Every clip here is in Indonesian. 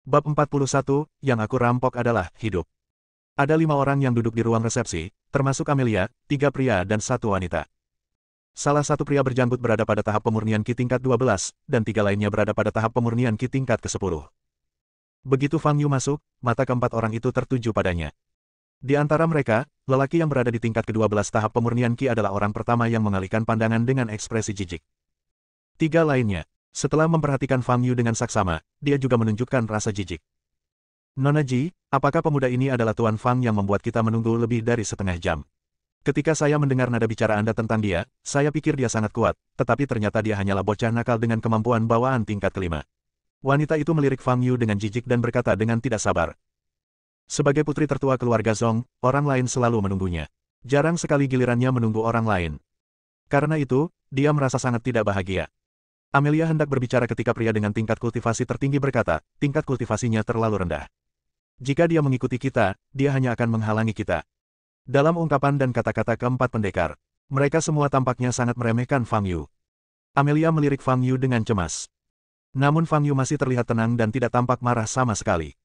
Bab 41, yang aku rampok adalah hidup. Ada 5 orang yang duduk di ruang resepsi, termasuk Amelia, 3 pria dan 1 wanita. Salah satu pria berjanggut berada pada tahap pemurnian Ki tingkat 12, dan 3 lainnya berada pada tahap pemurnian Ki tingkat ke-10. Begitu Fang Yu masuk, mata keempat orang itu tertuju padanya. Di antara mereka, lelaki yang berada di tingkat ke-12 tahap pemurnian Ki adalah orang pertama yang mengalihkan pandangan dengan ekspresi jijik. 3 lainnya, setelah memperhatikan Fang Yu dengan saksama, dia juga menunjukkan rasa jijik. Nona Ji, apakah pemuda ini adalah Tuan Fang yang membuat kita menunggu lebih dari setengah jam? Ketika saya mendengar nada bicara Anda tentang dia, saya pikir dia sangat kuat, tetapi ternyata dia hanyalah bocah nakal dengan kemampuan bawaan tingkat ke-5. Wanita itu melirik Fang Yu dengan jijik dan berkata dengan tidak sabar. Sebagai putri tertua keluarga Zong, orang lain selalu menunggunya. Jarang sekali gilirannya menunggu orang lain. Karena itu, dia merasa sangat tidak bahagia. Amelia hendak berbicara ketika pria dengan tingkat kultivasi tertinggi berkata, tingkat kultivasinya terlalu rendah. Jika dia mengikuti kita, dia hanya akan menghalangi kita. Dalam ungkapan dan kata-kata keempat pendekar, mereka semua tampaknya sangat meremehkan Fang Yu. Amelia melirik Fang Yu dengan cemas. Namun Fang Yu masih terlihat tenang dan tidak tampak marah sama sekali.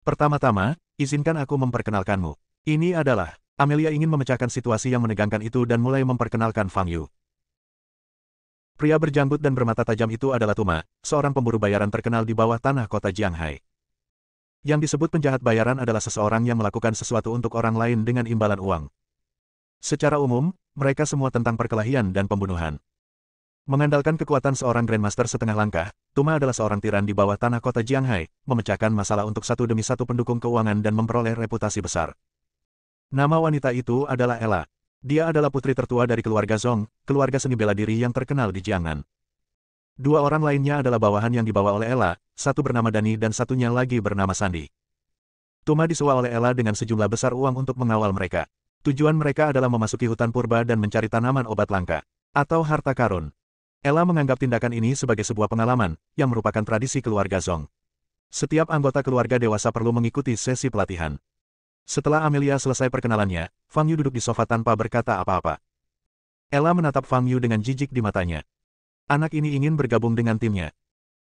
Pertama-tama, izinkan aku memperkenalkanmu. Ini adalah, Amelia ingin memecahkan situasi yang menegangkan itu dan mulai memperkenalkan Fang Yu. Pria berjanggut dan bermata tajam itu adalah Tuma, seorang pemburu bayaran terkenal di bawah tanah kota Jianghai. Yang disebut penjahat bayaran adalah seseorang yang melakukan sesuatu untuk orang lain dengan imbalan uang. Secara umum, mereka semua tentang perkelahian dan pembunuhan. Mengandalkan kekuatan seorang Grandmaster setengah langkah, Tuma adalah seorang tiran di bawah tanah kota Jianghai, memecahkan masalah untuk satu demi satu pendukung keuangan dan memperoleh reputasi besar. Nama wanita itu adalah Ella. Dia adalah putri tertua dari keluarga Zong, keluarga seni bela diri yang terkenal di Jiangnan. 2 orang lainnya adalah bawahan yang dibawa oleh Ella, satu bernama Dani dan satunya lagi bernama Sandi. Tuma disuap oleh Ella dengan sejumlah besar uang untuk mengawal mereka. Tujuan mereka adalah memasuki hutan purba dan mencari tanaman obat langka, atau harta karun. Ella menganggap tindakan ini sebagai sebuah pengalaman, yang merupakan tradisi keluarga Zong. Setiap anggota keluarga dewasa perlu mengikuti sesi pelatihan. Setelah Amelia selesai perkenalannya, Fang Yu duduk di sofa tanpa berkata apa-apa. Ella menatap Fang Yu dengan jijik di matanya. Anak ini ingin bergabung dengan timnya.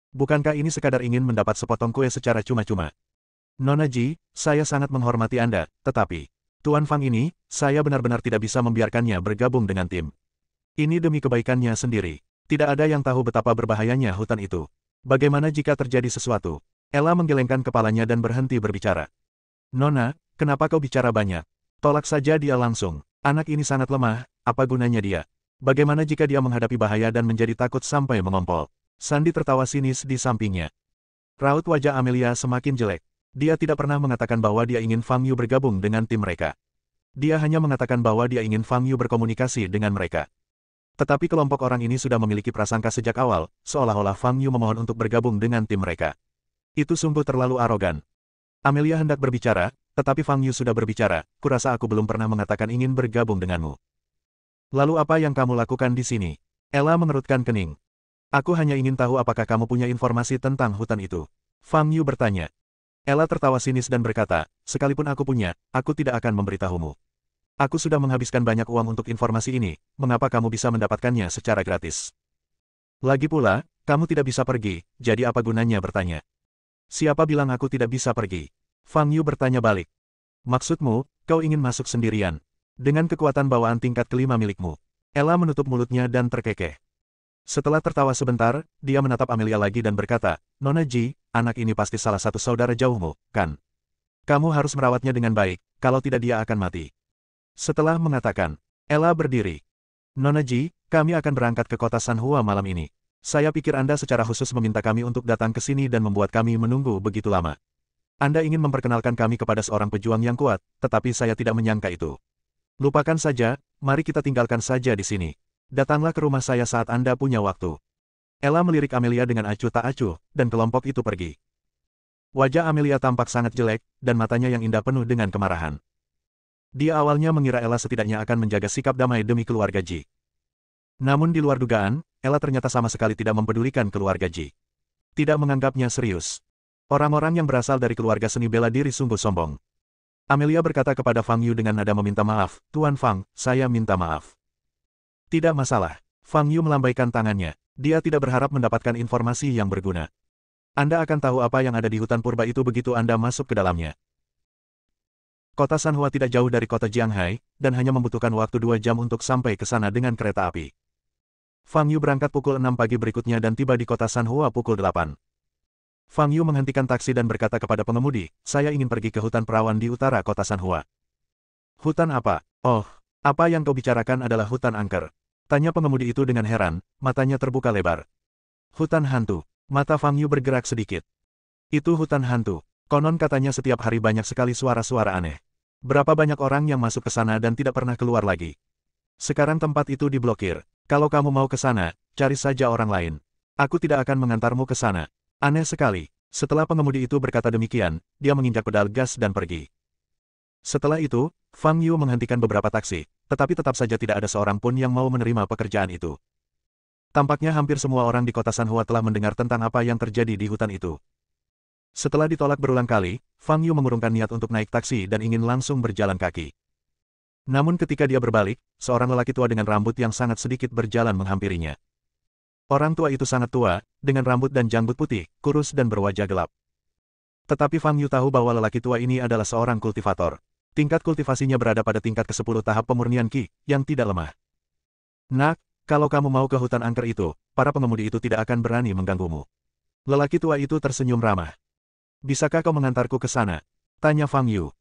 Bukankah ini sekadar ingin mendapat sepotong kue secara cuma-cuma? Nona Ji, saya sangat menghormati Anda, tetapi Tuan Fang ini, saya benar-benar tidak bisa membiarkannya bergabung dengan tim. Ini demi kebaikannya sendiri. Tidak ada yang tahu betapa berbahayanya hutan itu. Bagaimana jika terjadi sesuatu? Ella menggelengkan kepalanya dan berhenti berbicara. Nona, kenapa kau bicara banyak? Tolak saja dia langsung. Anak ini sangat lemah, apa gunanya dia? Bagaimana jika dia menghadapi bahaya dan menjadi takut sampai mengompol? Sandi tertawa sinis di sampingnya. Raut wajah Amelia semakin jelek. Dia tidak pernah mengatakan bahwa dia ingin Fang Yu bergabung dengan tim mereka. Dia hanya mengatakan bahwa dia ingin Fang Yu berkomunikasi dengan mereka. Tetapi kelompok orang ini sudah memiliki prasangka sejak awal, seolah-olah Fang Yu memohon untuk bergabung dengan tim mereka. Itu sungguh terlalu arogan. Amelia hendak berbicara, tetapi Fang Yu sudah berbicara, kurasa aku belum pernah mengatakan ingin bergabung denganmu. Lalu apa yang kamu lakukan di sini? Ella mengerutkan kening. Aku hanya ingin tahu apakah kamu punya informasi tentang hutan itu. Fang Yu bertanya. Ella tertawa sinis dan berkata, sekalipun aku punya, aku tidak akan memberitahumu. Aku sudah menghabiskan banyak uang untuk informasi ini, mengapa kamu bisa mendapatkannya secara gratis? Lagi pula, kamu tidak bisa pergi, jadi apa gunanya bertanya? Siapa bilang aku tidak bisa pergi? Fang Yu bertanya balik. Maksudmu, kau ingin masuk sendirian? Dengan kekuatan bawaan tingkat ke-5 milikmu. Ella menutup mulutnya dan terkekeh. Setelah tertawa sebentar, dia menatap Amelia lagi dan berkata, Nona Ji, anak ini pasti salah satu saudara jauhmu, kan? Kamu harus merawatnya dengan baik, kalau tidak dia akan mati. Setelah mengatakan, Ella berdiri. Nona Ji, kami akan berangkat ke kota Sanhua malam ini. Saya pikir Anda secara khusus meminta kami untuk datang ke sini dan membuat kami menunggu begitu lama. Anda ingin memperkenalkan kami kepada seorang pejuang yang kuat, tetapi saya tidak menyangka itu. Lupakan saja, mari kita tinggalkan saja di sini. Datanglah ke rumah saya saat Anda punya waktu. Ella melirik Amelia dengan acuh tak acuh, dan kelompok itu pergi. Wajah Amelia tampak sangat jelek, dan matanya yang indah penuh dengan kemarahan. Dia awalnya mengira Ella setidaknya akan menjaga sikap damai demi keluarga Ji. Namun di luar dugaan, Ella ternyata sama sekali tidak mempedulikan keluarga Ji. Tidak menganggapnya serius. Orang-orang yang berasal dari keluarga seni bela diri sungguh sombong. Amelia berkata kepada Fang Yu dengan nada meminta maaf, Tuan Fang, saya minta maaf. Tidak masalah. Fang Yu melambaikan tangannya. Dia tidak berharap mendapatkan informasi yang berguna. Anda akan tahu apa yang ada di hutan purba itu begitu Anda masuk ke dalamnya. Kota Sanhua tidak jauh dari kota Jianghai, dan hanya membutuhkan waktu 2 jam untuk sampai ke sana dengan kereta api. Fang Yu berangkat pukul 6 pagi berikutnya dan tiba di kota Sanhua pukul 8. Fang Yu menghentikan taksi dan berkata kepada pengemudi, "Saya ingin pergi ke hutan perawan di utara kota Sanhua." "Hutan apa? Oh, apa yang kau bicarakan adalah hutan angker?" tanya pengemudi itu dengan heran, matanya terbuka lebar. "Hutan hantu." Mata Fang Yu bergerak sedikit. "Itu hutan hantu. Konon katanya setiap hari banyak sekali suara-suara aneh. Berapa banyak orang yang masuk ke sana dan tidak pernah keluar lagi. Sekarang tempat itu diblokir. Kalau kamu mau ke sana, cari saja orang lain. Aku tidak akan mengantarmu ke sana." Aneh sekali. Setelah pengemudi itu berkata demikian, dia menginjak pedal gas dan pergi. Setelah itu, Fang Yu menghentikan beberapa taksi, tetapi tetap saja tidak ada seorang pun yang mau menerima pekerjaan itu. Tampaknya hampir semua orang di kota Sanhua telah mendengar tentang apa yang terjadi di hutan itu. Setelah ditolak berulang kali, Fang Yu mengurungkan niat untuk naik taksi dan ingin langsung berjalan kaki. Namun ketika dia berbalik, seorang lelaki tua dengan rambut yang sangat sedikit berjalan menghampirinya. Orang tua itu sangat tua, dengan rambut dan janggut putih, kurus dan berwajah gelap. Tetapi Fang Yu tahu bahwa lelaki tua ini adalah seorang kultivator. Tingkat kultivasinya berada pada tingkat ke-10 tahap pemurnian Qi, yang tidak lemah. "Nak, kalau kamu mau ke hutan angker itu, para pengemudi itu tidak akan berani mengganggumu." Lelaki tua itu tersenyum ramah. "Bisakah kau mengantarku ke sana?" tanya Fang Yu.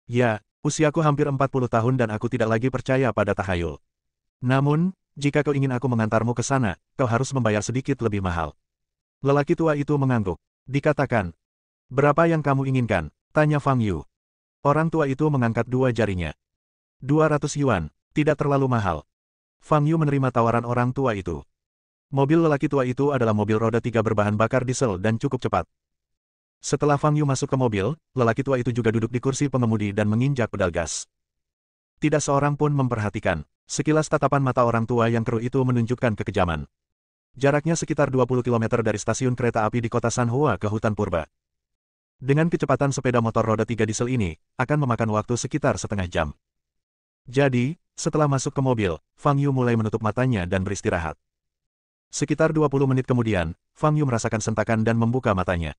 "Ya, usiaku hampir 40 tahun dan aku tidak lagi percaya pada tahayul. Namun, jika kau ingin aku mengantarmu ke sana, kau harus membayar sedikit lebih mahal." Lelaki tua itu mengangguk. Dikatakan, "Berapa yang kamu inginkan?" tanya Fang Yu. Orang tua itu mengangkat 2 jarinya. 200 yuan, tidak terlalu mahal. Fang Yu menerima tawaran orang tua itu. Mobil lelaki tua itu adalah mobil roda 3 berbahan bakar diesel dan cukup cepat. Setelah Fang Yu masuk ke mobil, lelaki tua itu juga duduk di kursi pengemudi dan menginjak pedal gas. Tidak seorang pun memperhatikan. Sekilas tatapan mata orang tua yang keruh itu menunjukkan kekejaman. Jaraknya sekitar 20 km dari stasiun kereta api di kota Sanhua ke hutan purba. Dengan kecepatan sepeda motor roda 3 diesel ini, akan memakan waktu sekitar setengah jam. Jadi, setelah masuk ke mobil, Fang Yu mulai menutup matanya dan beristirahat. Sekitar 20 menit kemudian, Fang Yu merasakan sentakan dan membuka matanya.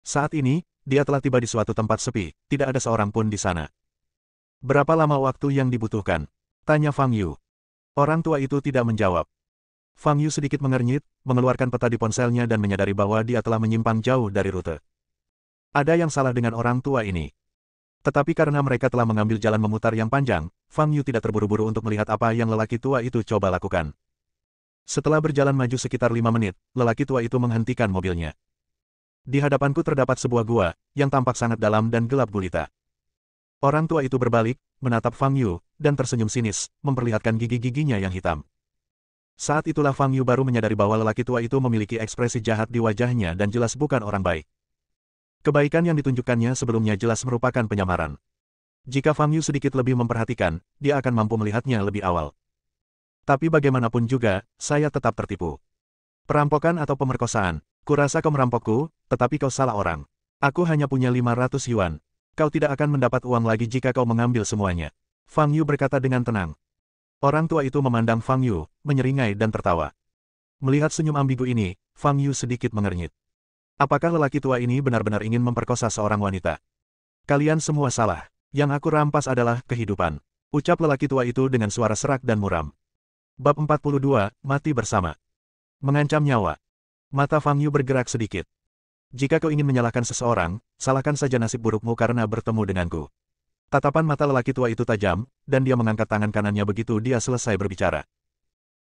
Saat ini, dia telah tiba di suatu tempat sepi, tidak ada seorang pun di sana. "Berapa lama waktu yang dibutuhkan?" tanya Fang Yu. Orang tua itu tidak menjawab. Fang Yu sedikit mengernyit, mengeluarkan peta di ponselnya dan menyadari bahwa dia telah menyimpang jauh dari rute. Ada yang salah dengan orang tua ini. Tetapi karena mereka telah mengambil jalan memutar yang panjang, Fang Yu tidak terburu-buru untuk melihat apa yang lelaki tua itu coba lakukan. Setelah berjalan maju sekitar 5 menit, lelaki tua itu menghentikan mobilnya. "Di hadapanku terdapat sebuah gua, yang tampak sangat dalam dan gelap gulita." Orang tua itu berbalik, menatap Fang Yu, dan tersenyum sinis, memperlihatkan gigi-giginya yang hitam. Saat itulah Fang Yu baru menyadari bahwa lelaki tua itu memiliki ekspresi jahat di wajahnya dan jelas bukan orang baik. Kebaikan yang ditunjukkannya sebelumnya jelas merupakan penyamaran. Jika Fang Yu sedikit lebih memperhatikan, dia akan mampu melihatnya lebih awal. Tapi bagaimanapun juga, saya tetap tertipu. Perampokan atau pemerkosaan. Kurasa kau merampokku, tetapi kau salah orang. Aku hanya punya 500 yuan. Kau tidak akan mendapat uang lagi jika kau mengambil semuanya. Fang Yu berkata dengan tenang. Orang tua itu memandang Fang Yu, menyeringai dan tertawa. Melihat senyum ambigu ini, Fang Yu sedikit mengernyit. Apakah lelaki tua ini benar-benar ingin memperkosa seorang wanita? "Kalian semua salah. Yang aku rampas adalah kehidupan," ucap lelaki tua itu dengan suara serak dan muram. Bab 42, Mati Bersama. Mengancam nyawa. Mata Fang Yu bergerak sedikit. "Jika kau ingin menyalahkan seseorang, salahkan saja nasib burukmu karena bertemu denganku." Tatapan mata lelaki tua itu tajam, dan dia mengangkat tangan kanannya begitu dia selesai berbicara.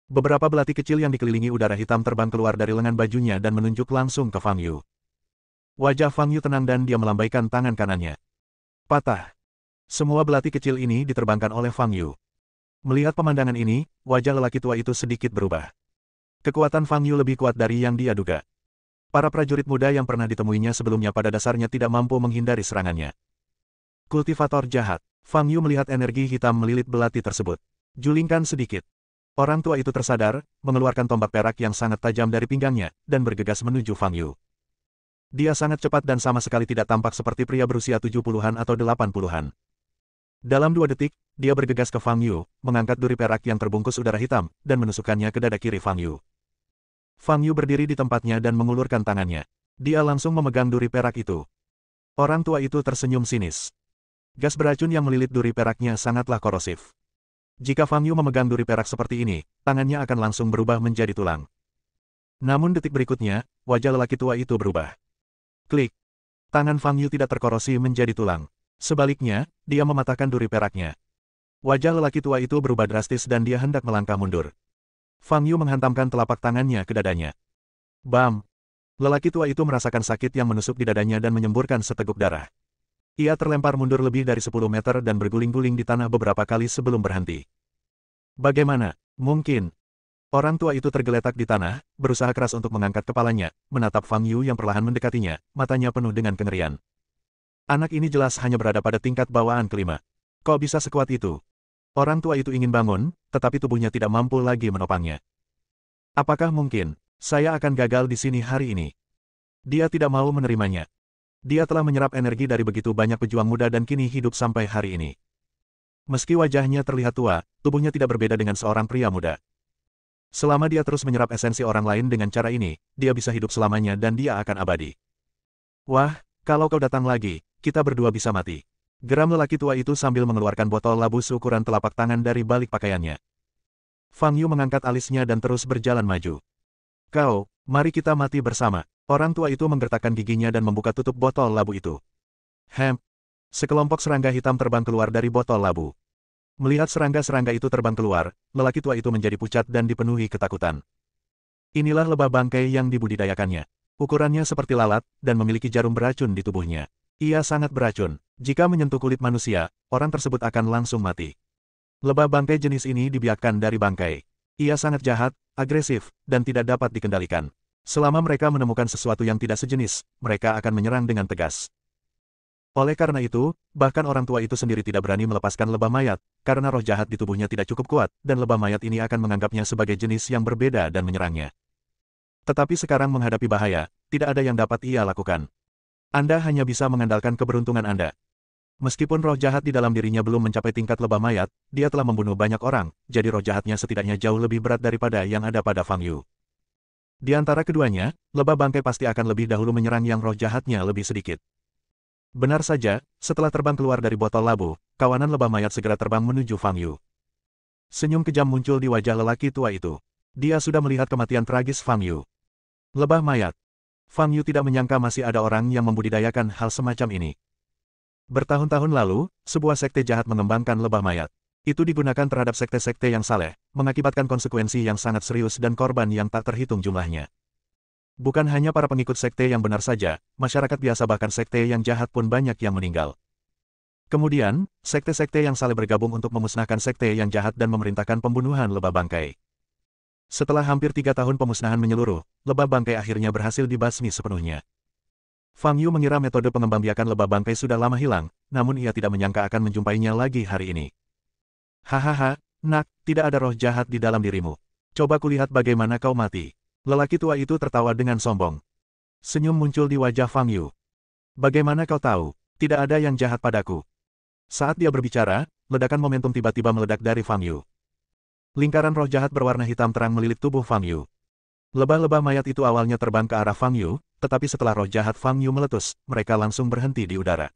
Beberapa belati kecil yang dikelilingi udara hitam terbang keluar dari lengan bajunya dan menunjuk langsung ke Fang Yu. Wajah Fang Yu tenang dan dia melambaikan tangan kanannya. Patah. Semua belati kecil ini diterbangkan oleh Fang Yu. Melihat pemandangan ini, wajah lelaki tua itu sedikit berubah. Kekuatan Fang Yu lebih kuat dari yang dia duga. Para prajurit muda yang pernah ditemuinya sebelumnya pada dasarnya tidak mampu menghindari serangannya. Kultivator jahat. Fang Yu melihat energi hitam melilit belati tersebut. Julingkan sedikit. Orang tua itu tersadar, mengeluarkan tombak perak yang sangat tajam dari pinggangnya, dan bergegas menuju Fang Yu. Dia sangat cepat dan sama sekali tidak tampak seperti pria berusia 70-an atau 80-an. Dalam 2 detik, dia bergegas ke Fang Yu, mengangkat duri perak yang terbungkus udara hitam, dan menusukkannya ke dada kiri Fang Yu. Fang Yu berdiri di tempatnya dan mengulurkan tangannya. Dia langsung memegang duri perak itu. Orang tua itu tersenyum sinis. Gas beracun yang melilit duri peraknya sangatlah korosif. Jika Fang Yu memegang duri perak seperti ini, tangannya akan langsung berubah menjadi tulang. Namun detik berikutnya, wajah lelaki tua itu berubah. Klik. Tangan Fang Yu tidak terkorosi menjadi tulang. Sebaliknya, dia mematahkan duri peraknya. Wajah lelaki tua itu berubah drastis dan dia hendak melangkah mundur. Fang Yu menghantamkan telapak tangannya ke dadanya. Bam! Lelaki tua itu merasakan sakit yang menusuk di dadanya dan menyemburkan seteguk darah. Ia terlempar mundur lebih dari 10 meter dan berguling-guling di tanah beberapa kali sebelum berhenti. Bagaimana? Mungkin. Orang tua itu tergeletak di tanah, berusaha keras untuk mengangkat kepalanya, menatap Fang Yu yang perlahan mendekatinya, matanya penuh dengan kengerian. Anak ini jelas hanya berada pada tingkat bawaan kelima. Kok bisa sekuat itu? Orang tua itu ingin bangun, tetapi tubuhnya tidak mampu lagi menopangnya. Apakah mungkin saya akan gagal di sini hari ini? Dia tidak mau menerimanya. Dia telah menyerap energi dari begitu banyak pejuang muda dan kini hidup sampai hari ini. Meski wajahnya terlihat tua, tubuhnya tidak berbeda dengan seorang pria muda. Selama dia terus menyerap esensi orang lain dengan cara ini, dia bisa hidup selamanya dan dia akan abadi. Wah, kalau kau datang lagi, kita berdua bisa mati. Geram lelaki tua itu sambil mengeluarkan botol labu seukuran telapak tangan dari balik pakaiannya. Fang Yu mengangkat alisnya dan terus berjalan maju. Kau, mari kita mati bersama. Orang tua itu menggertakkan giginya dan membuka tutup botol labu itu. Sekelompok serangga hitam terbang keluar dari botol labu. Melihat serangga-serangga itu terbang keluar, lelaki tua itu menjadi pucat dan dipenuhi ketakutan. Inilah lebah bangkai yang dibudidayakannya. Ukurannya seperti lalat, dan memiliki jarum beracun di tubuhnya. Ia sangat beracun. Jika menyentuh kulit manusia, orang tersebut akan langsung mati. Lebah bangkai jenis ini dibiakkan dari bangkai. Ia sangat jahat, agresif, dan tidak dapat dikendalikan. Selama mereka menemukan sesuatu yang tidak sejenis, mereka akan menyerang dengan tegas. Oleh karena itu, bahkan orang tua itu sendiri tidak berani melepaskan lebah mayat, karena roh jahat di tubuhnya tidak cukup kuat, dan lebah mayat ini akan menganggapnya sebagai jenis yang berbeda dan menyerangnya. Tetapi sekarang menghadapi bahaya, tidak ada yang dapat ia lakukan. Anda hanya bisa mengandalkan keberuntungan Anda. Meskipun roh jahat di dalam dirinya belum mencapai tingkat lebah mayat, dia telah membunuh banyak orang, jadi roh jahatnya setidaknya jauh lebih berat daripada yang ada pada Fang Yu. Di antara keduanya, lebah bangkai pasti akan lebih dahulu menyerang yang roh jahatnya lebih sedikit. Benar saja, setelah terbang keluar dari botol labu, kawanan lebah mayat segera terbang menuju Fang Yu. Senyum kejam muncul di wajah lelaki tua itu. Dia sudah melihat kematian tragis Fang Yu. Lebah mayat. Fang Yu tidak menyangka masih ada orang yang membudidayakan hal semacam ini. Bertahun-tahun lalu, sebuah sekte jahat mengembangkan lebah mayat. Itu digunakan terhadap sekte-sekte yang saleh, mengakibatkan konsekuensi yang sangat serius dan korban yang tak terhitung jumlahnya. Bukan hanya para pengikut sekte yang benar saja, masyarakat biasa bahkan sekte yang jahat pun banyak yang meninggal. Kemudian, sekte-sekte yang saleh bergabung untuk memusnahkan sekte yang jahat dan memerintahkan pembunuhan lebah bangkai. Setelah hampir 3 tahun pemusnahan menyeluruh, lebah bangkai akhirnya berhasil dibasmi sepenuhnya. Fang Yu mengira metode pengembangbiakan lebah bangkai sudah lama hilang, namun ia tidak menyangka akan menjumpainya lagi hari ini. Hahaha, nak, tidak ada roh jahat di dalam dirimu. Coba kulihat bagaimana kau mati. Lelaki tua itu tertawa dengan sombong. Senyum muncul di wajah Fang Yu. Bagaimana kau tahu? Tidak ada yang jahat padaku. Saat dia berbicara, ledakan momentum tiba-tiba meledak dari Fang Yu. Lingkaran roh jahat berwarna hitam terang melilit tubuh Fang Yu. Lebah-lebah mayat itu awalnya terbang ke arah Fang Yu, tetapi setelah roh jahat Fang Yu meletus, mereka langsung berhenti di udara.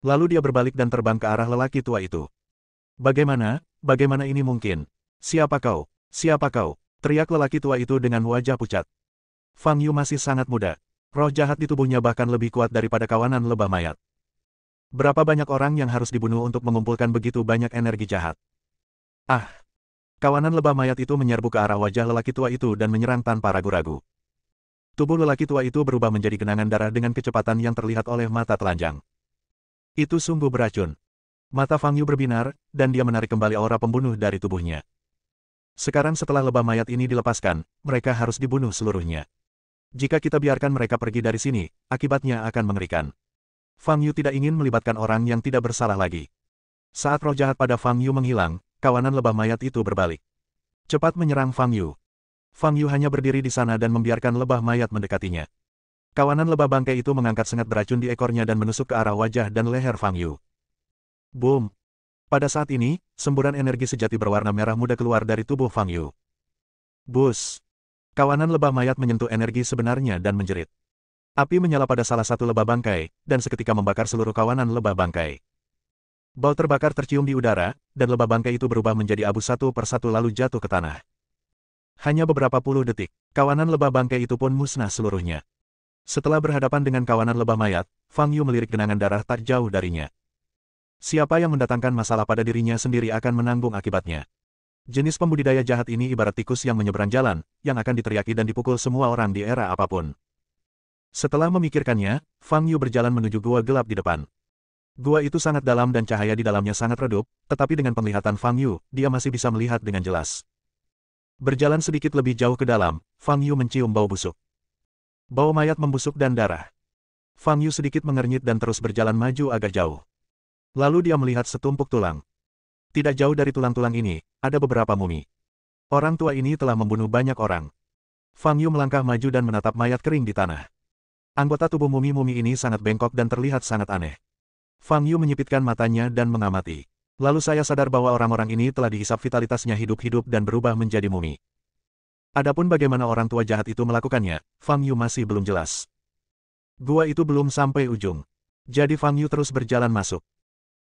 Lalu dia berbalik dan terbang ke arah lelaki tua itu. Bagaimana? Bagaimana ini mungkin? Siapa kau? Siapa kau? Teriak lelaki tua itu dengan wajah pucat. Fang Yu masih sangat muda. Roh jahat di tubuhnya bahkan lebih kuat daripada kawanan lebah mayat. Berapa banyak orang yang harus dibunuh untuk mengumpulkan begitu banyak energi jahat? Ah! Kawanan lebah mayat itu menyerbu ke arah wajah lelaki tua itu dan menyerang tanpa ragu-ragu. Tubuh lelaki tua itu berubah menjadi genangan darah dengan kecepatan yang terlihat oleh mata telanjang. Itu sungguh beracun. Mata Fang Yu berbinar, dan dia menarik kembali aura pembunuh dari tubuhnya. Sekarang setelah lebah mayat ini dilepaskan, mereka harus dibunuh seluruhnya. Jika kita biarkan mereka pergi dari sini, akibatnya akan mengerikan. Fang Yu tidak ingin melibatkan orang yang tidak bersalah lagi. Saat roh jahat pada Fang Yu menghilang, kawanan lebah mayat itu berbalik. Cepat menyerang Fang Yu. Fang Yu hanya berdiri di sana dan membiarkan lebah mayat mendekatinya. Kawanan lebah bangkai itu mengangkat sengat beracun di ekornya dan menusuk ke arah wajah dan leher Fang Yu. Boom! Pada saat ini, semburan energi sejati berwarna merah muda keluar dari tubuh Fang Yu. Bus! Kawanan lebah mayat menyentuh energi sebenarnya dan menjerit. Api menyala pada salah satu lebah bangkai, dan seketika membakar seluruh kawanan lebah bangkai. Bau terbakar tercium di udara, dan lebah bangkai itu berubah menjadi abu satu persatu lalu jatuh ke tanah. Hanya beberapa puluh detik, kawanan lebah bangkai itu pun musnah seluruhnya. Setelah berhadapan dengan kawanan lebah mayat, Fang Yu melirik genangan darah tak jauh darinya. Siapa yang mendatangkan masalah pada dirinya sendiri akan menanggung akibatnya. Jenis pembudidaya jahat ini ibarat tikus yang menyeberang jalan, yang akan diteriaki dan dipukul semua orang di era apapun. Setelah memikirkannya, Fang Yu berjalan menuju gua gelap di depan. Gua itu sangat dalam dan cahaya di dalamnya sangat redup, tetapi dengan penglihatan Fang Yu, dia masih bisa melihat dengan jelas. Berjalan sedikit lebih jauh ke dalam, Fang Yu mencium bau busuk. Bau mayat membusuk dan darah. Fang Yu sedikit mengernyit dan terus berjalan maju agak jauh. Lalu dia melihat setumpuk tulang. Tidak jauh dari tulang-tulang ini, ada beberapa mumi. Orang tua ini telah membunuh banyak orang. Fang Yu melangkah maju dan menatap mayat kering di tanah. Anggota tubuh mumi-mumi ini sangat bengkok dan terlihat sangat aneh. Fang Yu menyipitkan matanya dan mengamati. Lalu saya sadar bahwa orang-orang ini telah dihisap vitalitasnya hidup-hidup dan berubah menjadi mumi. Adapun bagaimana orang tua jahat itu melakukannya, Fang Yu masih belum jelas. Gua itu belum sampai ujung. Jadi Fang Yu terus berjalan masuk.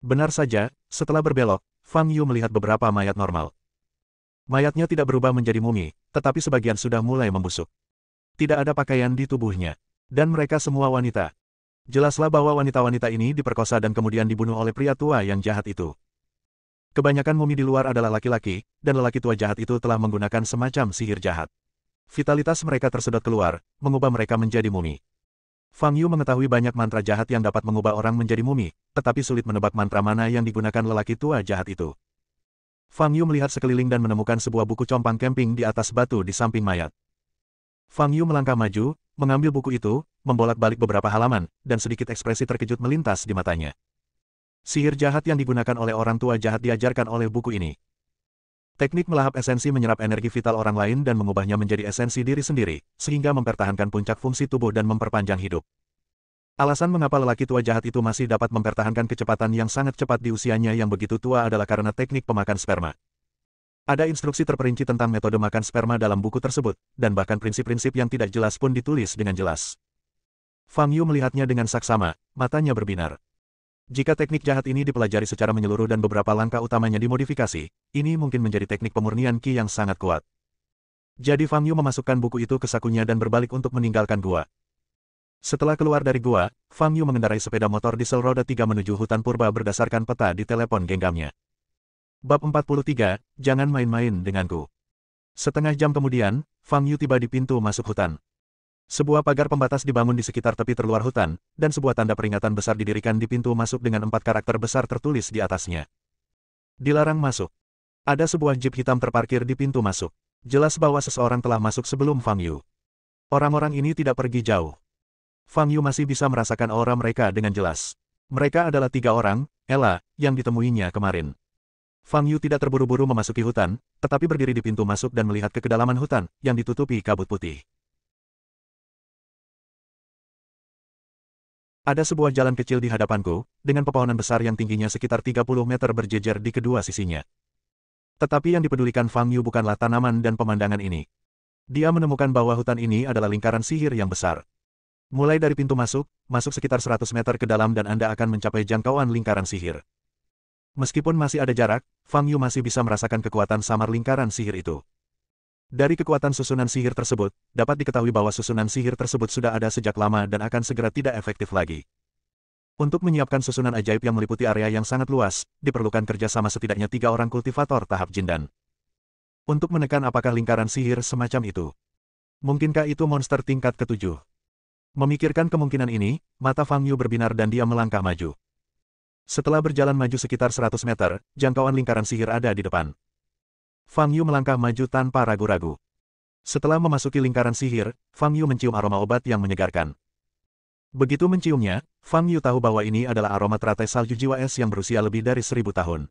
Benar saja, setelah berbelok, Fang Yu melihat beberapa mayat normal. Mayatnya tidak berubah menjadi mumi, tetapi sebagian sudah mulai membusuk. Tidak ada pakaian di tubuhnya. Dan mereka semua wanita. Jelaslah bahwa wanita-wanita ini diperkosa dan kemudian dibunuh oleh pria tua yang jahat itu. Kebanyakan mumi di luar adalah laki-laki, dan lelaki tua jahat itu telah menggunakan semacam sihir jahat. Vitalitas mereka tersedot keluar, mengubah mereka menjadi mumi. Fang Yu mengetahui banyak mantra jahat yang dapat mengubah orang menjadi mumi, tetapi sulit menebak mantra mana yang digunakan lelaki tua jahat itu. Fang Yu melihat sekeliling dan menemukan sebuah buku compang camping di atas batu di samping mayat. Fang Yu melangkah maju, mengambil buku itu, membolak-balik beberapa halaman, dan sedikit ekspresi terkejut melintas di matanya. Sihir jahat yang digunakan oleh orang tua jahat diajarkan oleh buku ini. Teknik melahap esensi menyerap energi vital orang lain dan mengubahnya menjadi esensi diri sendiri, sehingga mempertahankan puncak fungsi tubuh dan memperpanjang hidup. Alasan mengapa lelaki tua jahat itu masih dapat mempertahankan kecepatan yang sangat cepat di usianya yang begitu tua adalah karena teknik pemakan sperma. Ada instruksi terperinci tentang metode makan sperma dalam buku tersebut, dan bahkan prinsip-prinsip yang tidak jelas pun ditulis dengan jelas. Fang Yu melihatnya dengan saksama, matanya berbinar. Jika teknik jahat ini dipelajari secara menyeluruh dan beberapa langkah utamanya dimodifikasi, ini mungkin menjadi teknik pemurnian Qi yang sangat kuat. Jadi Fang Yu memasukkan buku itu ke sakunya dan berbalik untuk meninggalkan gua. Setelah keluar dari gua, Fang Yu mengendarai sepeda motor diesel roda 3 menuju hutan purba berdasarkan peta di telepon genggamnya. Bab 43, jangan main-main denganku. Setengah jam kemudian, Fang Yu tiba di pintu masuk hutan. Sebuah pagar pembatas dibangun di sekitar tepi terluar hutan, dan sebuah tanda peringatan besar didirikan di pintu masuk dengan 4 karakter besar tertulis di atasnya. Dilarang masuk. Ada sebuah jeep hitam terparkir di pintu masuk. Jelas bahwa seseorang telah masuk sebelum Fang Yu. Orang-orang ini tidak pergi jauh. Fang Yu masih bisa merasakan aura mereka dengan jelas. Mereka adalah 3 orang, Ella, yang ditemuinya kemarin. Fang Yu tidak terburu-buru memasuki hutan, tetapi berdiri di pintu masuk dan melihat ke kedalaman hutan, yang ditutupi kabut putih. Ada sebuah jalan kecil di hadapanku, dengan pepohonan besar yang tingginya sekitar 30 meter berjejer di kedua sisinya. Tetapi yang dipedulikan Fang Yu bukanlah tanaman dan pemandangan ini. Dia menemukan bahwa hutan ini adalah lingkaran sihir yang besar. Mulai dari pintu masuk sekitar 100 meter ke dalam dan Anda akan mencapai jangkauan lingkaran sihir. Meskipun masih ada jarak, Fang Yu masih bisa merasakan kekuatan samar lingkaran sihir itu. Dari kekuatan susunan sihir tersebut, dapat diketahui bahwa susunan sihir tersebut sudah ada sejak lama dan akan segera tidak efektif lagi. Untuk menyiapkan susunan ajaib yang meliputi area yang sangat luas, diperlukan kerjasama setidaknya 3 orang kultivator tahap Jindan. Untuk menekan apakah lingkaran sihir semacam itu. Mungkinkah itu monster tingkat ke-7? Memikirkan kemungkinan ini, mata Fang Yu berbinar dan dia melangkah maju. Setelah berjalan maju sekitar 100 meter, jangkauan lingkaran sihir ada di depan. Fang Yu melangkah maju tanpa ragu-ragu. Setelah memasuki lingkaran sihir, Fang Yu mencium aroma obat yang menyegarkan. Begitu menciumnya, Fang Yu tahu bahwa ini adalah aroma teratai salju jiwa es yang berusia lebih dari 1000 tahun.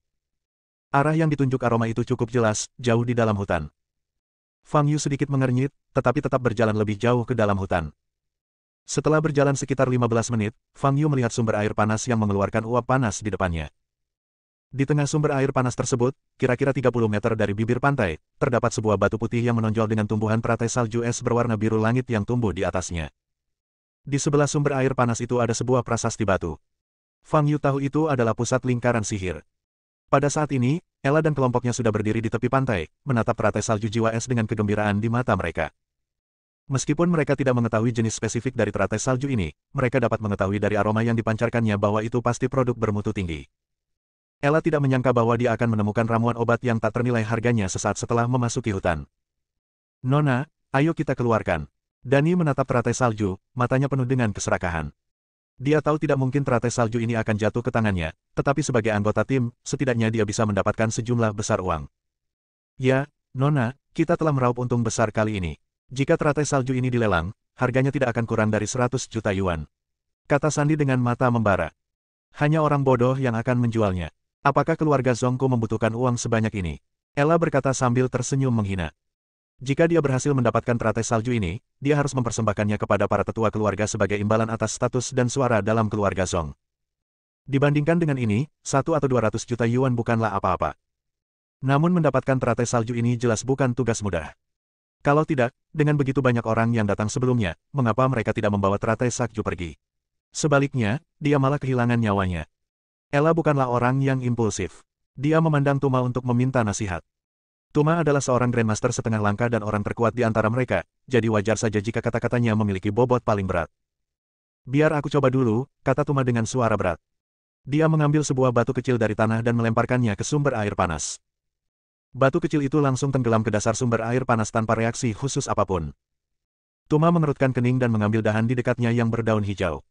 Arah yang ditunjuk aroma itu cukup jelas, jauh di dalam hutan. Fang Yu sedikit mengernyit, tetapi tetap berjalan lebih jauh ke dalam hutan. Setelah berjalan sekitar 15 menit, Fang Yu melihat sumber air panas yang mengeluarkan uap panas di depannya. Di tengah sumber air panas tersebut, kira-kira 30 meter dari bibir pantai, terdapat sebuah batu putih yang menonjol dengan tumbuhan teratai salju es berwarna biru langit yang tumbuh di atasnya. Di sebelah sumber air panas itu ada sebuah prasasti batu. Fang Yu tahu itu adalah pusat lingkaran sihir. Pada saat ini, Ella dan kelompoknya sudah berdiri di tepi pantai, menatap teratai salju jiwa es dengan kegembiraan di mata mereka. Meskipun mereka tidak mengetahui jenis spesifik dari teratai salju ini, mereka dapat mengetahui dari aroma yang dipancarkannya bahwa itu pasti produk bermutu tinggi. Ella tidak menyangka bahwa dia akan menemukan ramuan obat yang tak ternilai harganya sesaat setelah memasuki hutan. Nona, ayo kita keluarkan. Dani menatap teratai salju, matanya penuh dengan keserakahan. Dia tahu tidak mungkin teratai salju ini akan jatuh ke tangannya, tetapi sebagai anggota tim, setidaknya dia bisa mendapatkan sejumlah besar uang. Ya, Nona, kita telah meraup untung besar kali ini. Jika teratai salju ini dilelang, harganya tidak akan kurang dari 100 juta yuan. Kata Sandy dengan mata membara. Hanya orang bodoh yang akan menjualnya. Apakah keluarga Zongko membutuhkan uang sebanyak ini? Ella berkata sambil tersenyum menghina. Jika dia berhasil mendapatkan teratai salju ini, dia harus mempersembahkannya kepada para tetua keluarga sebagai imbalan atas status dan suara dalam keluarga Zong. Dibandingkan dengan ini, 1 atau 200 juta yuan bukanlah apa-apa. Namun mendapatkan teratai salju ini jelas bukan tugas mudah. Kalau tidak, dengan begitu banyak orang yang datang sebelumnya, mengapa mereka tidak membawa teratai salju pergi? Sebaliknya, dia malah kehilangan nyawanya. Ella bukanlah orang yang impulsif. Dia memandang Tuma untuk meminta nasihat. Tuma adalah seorang Grandmaster setengah langka dan orang terkuat di antara mereka, jadi wajar saja jika kata-katanya memiliki bobot paling berat. Biar aku coba dulu, kata Tuma dengan suara berat. Dia mengambil sebuah batu kecil dari tanah dan melemparkannya ke sumber air panas. Batu kecil itu langsung tenggelam ke dasar sumber air panas tanpa reaksi khusus apapun. Tuma mengerutkan kening dan mengambil dahan di dekatnya yang berdaun hijau.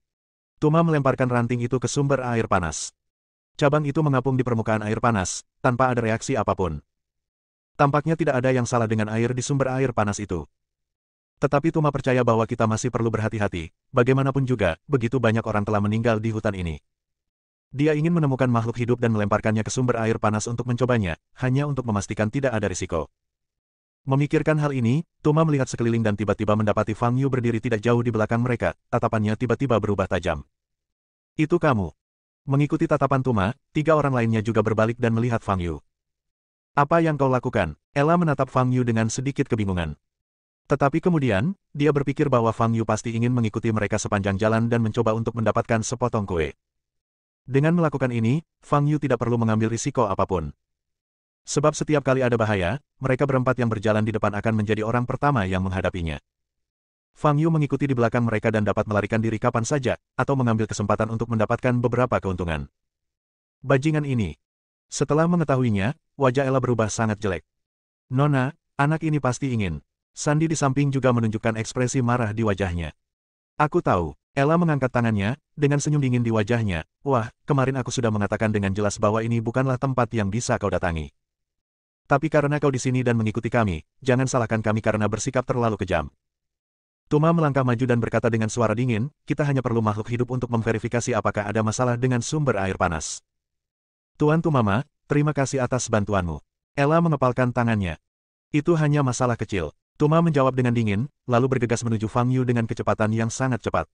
Tuma melemparkan ranting itu ke sumber air panas. Cabang itu mengapung di permukaan air panas, tanpa ada reaksi apapun. Tampaknya tidak ada yang salah dengan air di sumber air panas itu. Tetapi Tuma percaya bahwa kita masih perlu berhati-hati, bagaimanapun juga, begitu banyak orang telah meninggal di hutan ini. Dia ingin menemukan makhluk hidup dan melemparkannya ke sumber air panas untuk mencobanya, hanya untuk memastikan tidak ada risiko. Memikirkan hal ini, Tuma melihat sekeliling dan tiba-tiba mendapati Fang Yu berdiri tidak jauh di belakang mereka, tatapannya tiba-tiba berubah tajam. Itu kamu. Mengikuti tatapan Tuma, 3 orang lainnya juga berbalik dan melihat Fang Yu. Apa yang kau lakukan? Ella menatap Fang Yu dengan sedikit kebingungan. Tetapi kemudian, dia berpikir bahwa Fang Yu pasti ingin mengikuti mereka sepanjang jalan dan mencoba untuk mendapatkan sepotong kue. Dengan melakukan ini, Fang Yu tidak perlu mengambil risiko apapun. Sebab setiap kali ada bahaya, mereka berempat yang berjalan di depan akan menjadi orang pertama yang menghadapinya. Fang Yu mengikuti di belakang mereka dan dapat melarikan diri kapan saja, atau mengambil kesempatan untuk mendapatkan beberapa keuntungan. Bajingan ini. Setelah mengetahuinya, wajah Ella berubah sangat jelek. Nona, anak ini pasti ingin. Sandy di samping juga menunjukkan ekspresi marah di wajahnya. Aku tahu. Ella mengangkat tangannya, dengan senyum dingin di wajahnya. Wah, kemarin aku sudah mengatakan dengan jelas bahwa ini bukanlah tempat yang bisa kau datangi. Tapi karena kau di sini dan mengikuti kami, jangan salahkan kami karena bersikap terlalu kejam. Tuma melangkah maju dan berkata dengan suara dingin, kita hanya perlu makhluk hidup untuk memverifikasi apakah ada masalah dengan sumber air panas. Tuan Tumama, terima kasih atas bantuanmu. Ella mengepalkan tangannya. Itu hanya masalah kecil. Tuma menjawab dengan dingin, lalu bergegas menuju Fang Yu dengan kecepatan yang sangat cepat.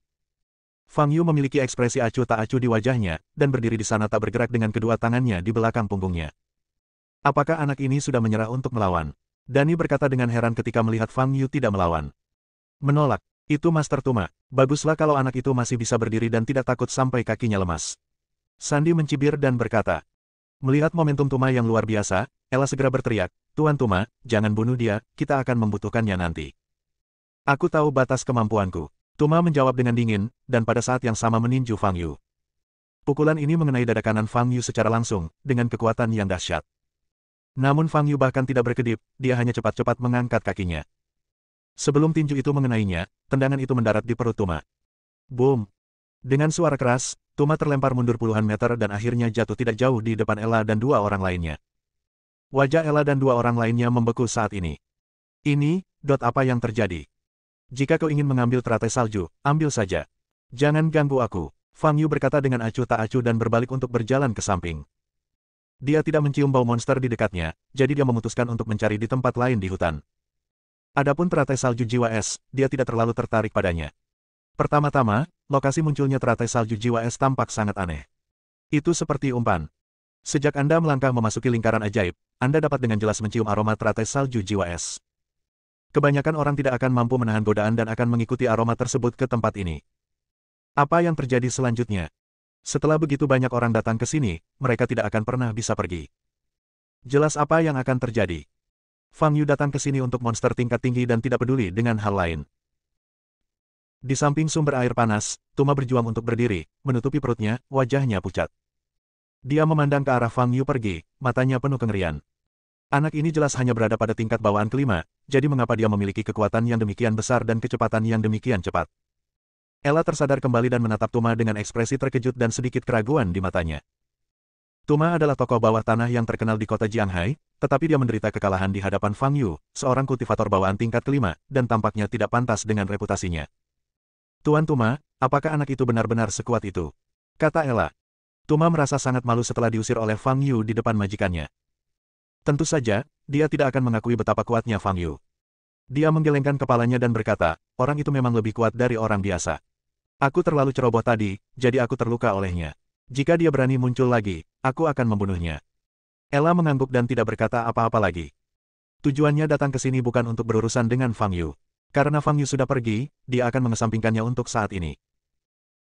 Fang Yu memiliki ekspresi acuh tak acuh di wajahnya, dan berdiri di sana tak bergerak dengan kedua tangannya di belakang punggungnya. Apakah anak ini sudah menyerah untuk melawan? Dani berkata dengan heran ketika melihat Fang Yu tidak melawan. Menolak. Itu Master Tuma. Baguslah kalau anak itu masih bisa berdiri dan tidak takut sampai kakinya lemas. Sandy mencibir dan berkata. Melihat momentum Tuma yang luar biasa, Ella segera berteriak, Tuan Tuma, jangan bunuh dia, kita akan membutuhkannya nanti. Aku tahu batas kemampuanku. Tuma menjawab dengan dingin, dan pada saat yang sama meninju Fang Yu. Pukulan ini mengenai dada kanan Fang Yu secara langsung, dengan kekuatan yang dahsyat. Namun Fang Yu bahkan tidak berkedip, dia hanya cepat-cepat mengangkat kakinya. Sebelum tinju itu mengenainya, tendangan itu mendarat di perut Tuma. Boom! Dengan suara keras, Tuma terlempar mundur puluhan meter dan akhirnya jatuh tidak jauh di depan Ella dan 2 orang lainnya. Wajah Ella dan 2 orang lainnya membeku saat ini. Ini, apa yang terjadi? Jika kau ingin mengambil teratai salju, ambil saja. Jangan ganggu aku. Fang Yu berkata dengan acuh tak acuh dan berbalik untuk berjalan ke samping. Dia tidak mencium bau monster di dekatnya, jadi dia memutuskan untuk mencari di tempat lain di hutan. Adapun teratai salju jiwa es, dia tidak terlalu tertarik padanya. Pertama-tama, lokasi munculnya teratai salju jiwa es tampak sangat aneh. Itu seperti umpan. Sejak Anda melangkah memasuki lingkaran ajaib, Anda dapat dengan jelas mencium aroma teratai salju jiwa es. Kebanyakan orang tidak akan mampu menahan godaan dan akan mengikuti aroma tersebut ke tempat ini. Apa yang terjadi selanjutnya? Setelah begitu banyak orang datang ke sini, mereka tidak akan pernah bisa pergi. Jelas apa yang akan terjadi. Fang Yu datang ke sini untuk monster tingkat tinggi dan tidak peduli dengan hal lain. Di samping sumber air panas, Tuma berjuang untuk berdiri, menutupi perutnya, wajahnya pucat. Dia memandang ke arah Fang Yu pergi, matanya penuh kengerian. Anak ini jelas hanya berada pada tingkat bawaan kelima, jadi mengapa dia memiliki kekuatan yang demikian besar dan kecepatan yang demikian cepat? Ella tersadar kembali dan menatap Tuma dengan ekspresi terkejut dan sedikit keraguan di matanya. Tuma adalah tokoh bawah tanah yang terkenal di kota Jianghai, tetapi dia menderita kekalahan di hadapan Fang Yu, seorang kultivator bawaan tingkat kelima, dan tampaknya tidak pantas dengan reputasinya. Tuan Tuma, apakah anak itu benar-benar sekuat itu? Kata Ella. Tuma merasa sangat malu setelah diusir oleh Fang Yu di depan majikannya. Tentu saja, dia tidak akan mengakui betapa kuatnya Fang Yu. Dia menggelengkan kepalanya dan berkata, orang itu memang lebih kuat dari orang biasa. Aku terlalu ceroboh tadi, jadi aku terluka olehnya. Jika dia berani muncul lagi, aku akan membunuhnya. Ella mengangguk dan tidak berkata apa-apa lagi. Tujuannya datang ke sini bukan untuk berurusan dengan Fang Yu. Karena Fang Yu sudah pergi, dia akan mengesampingkannya untuk saat ini.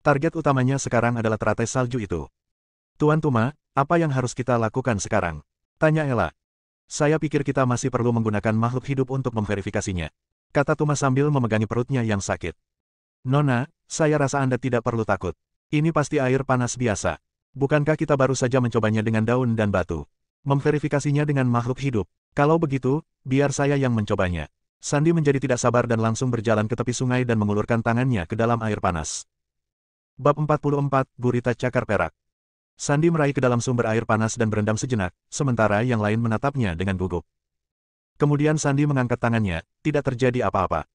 Target utamanya sekarang adalah teratai salju itu. Tuan Tuma, apa yang harus kita lakukan sekarang? Tanya Ella. Saya pikir kita masih perlu menggunakan makhluk hidup untuk memverifikasinya. Kata Tuma sambil memegangi perutnya yang sakit. Nona, saya rasa Anda tidak perlu takut. Ini pasti air panas biasa. Bukankah kita baru saja mencobanya dengan daun dan batu? Memverifikasinya dengan makhluk hidup. Kalau begitu, biar saya yang mencobanya. Sandy menjadi tidak sabar dan langsung berjalan ke tepi sungai dan mengulurkan tangannya ke dalam air panas. Bab 44, Gurita Cakar Perak. Sandy meraih ke dalam sumber air panas dan berendam sejenak, sementara yang lain menatapnya dengan gugup. Kemudian Sandy mengangkat tangannya, tidak terjadi apa-apa.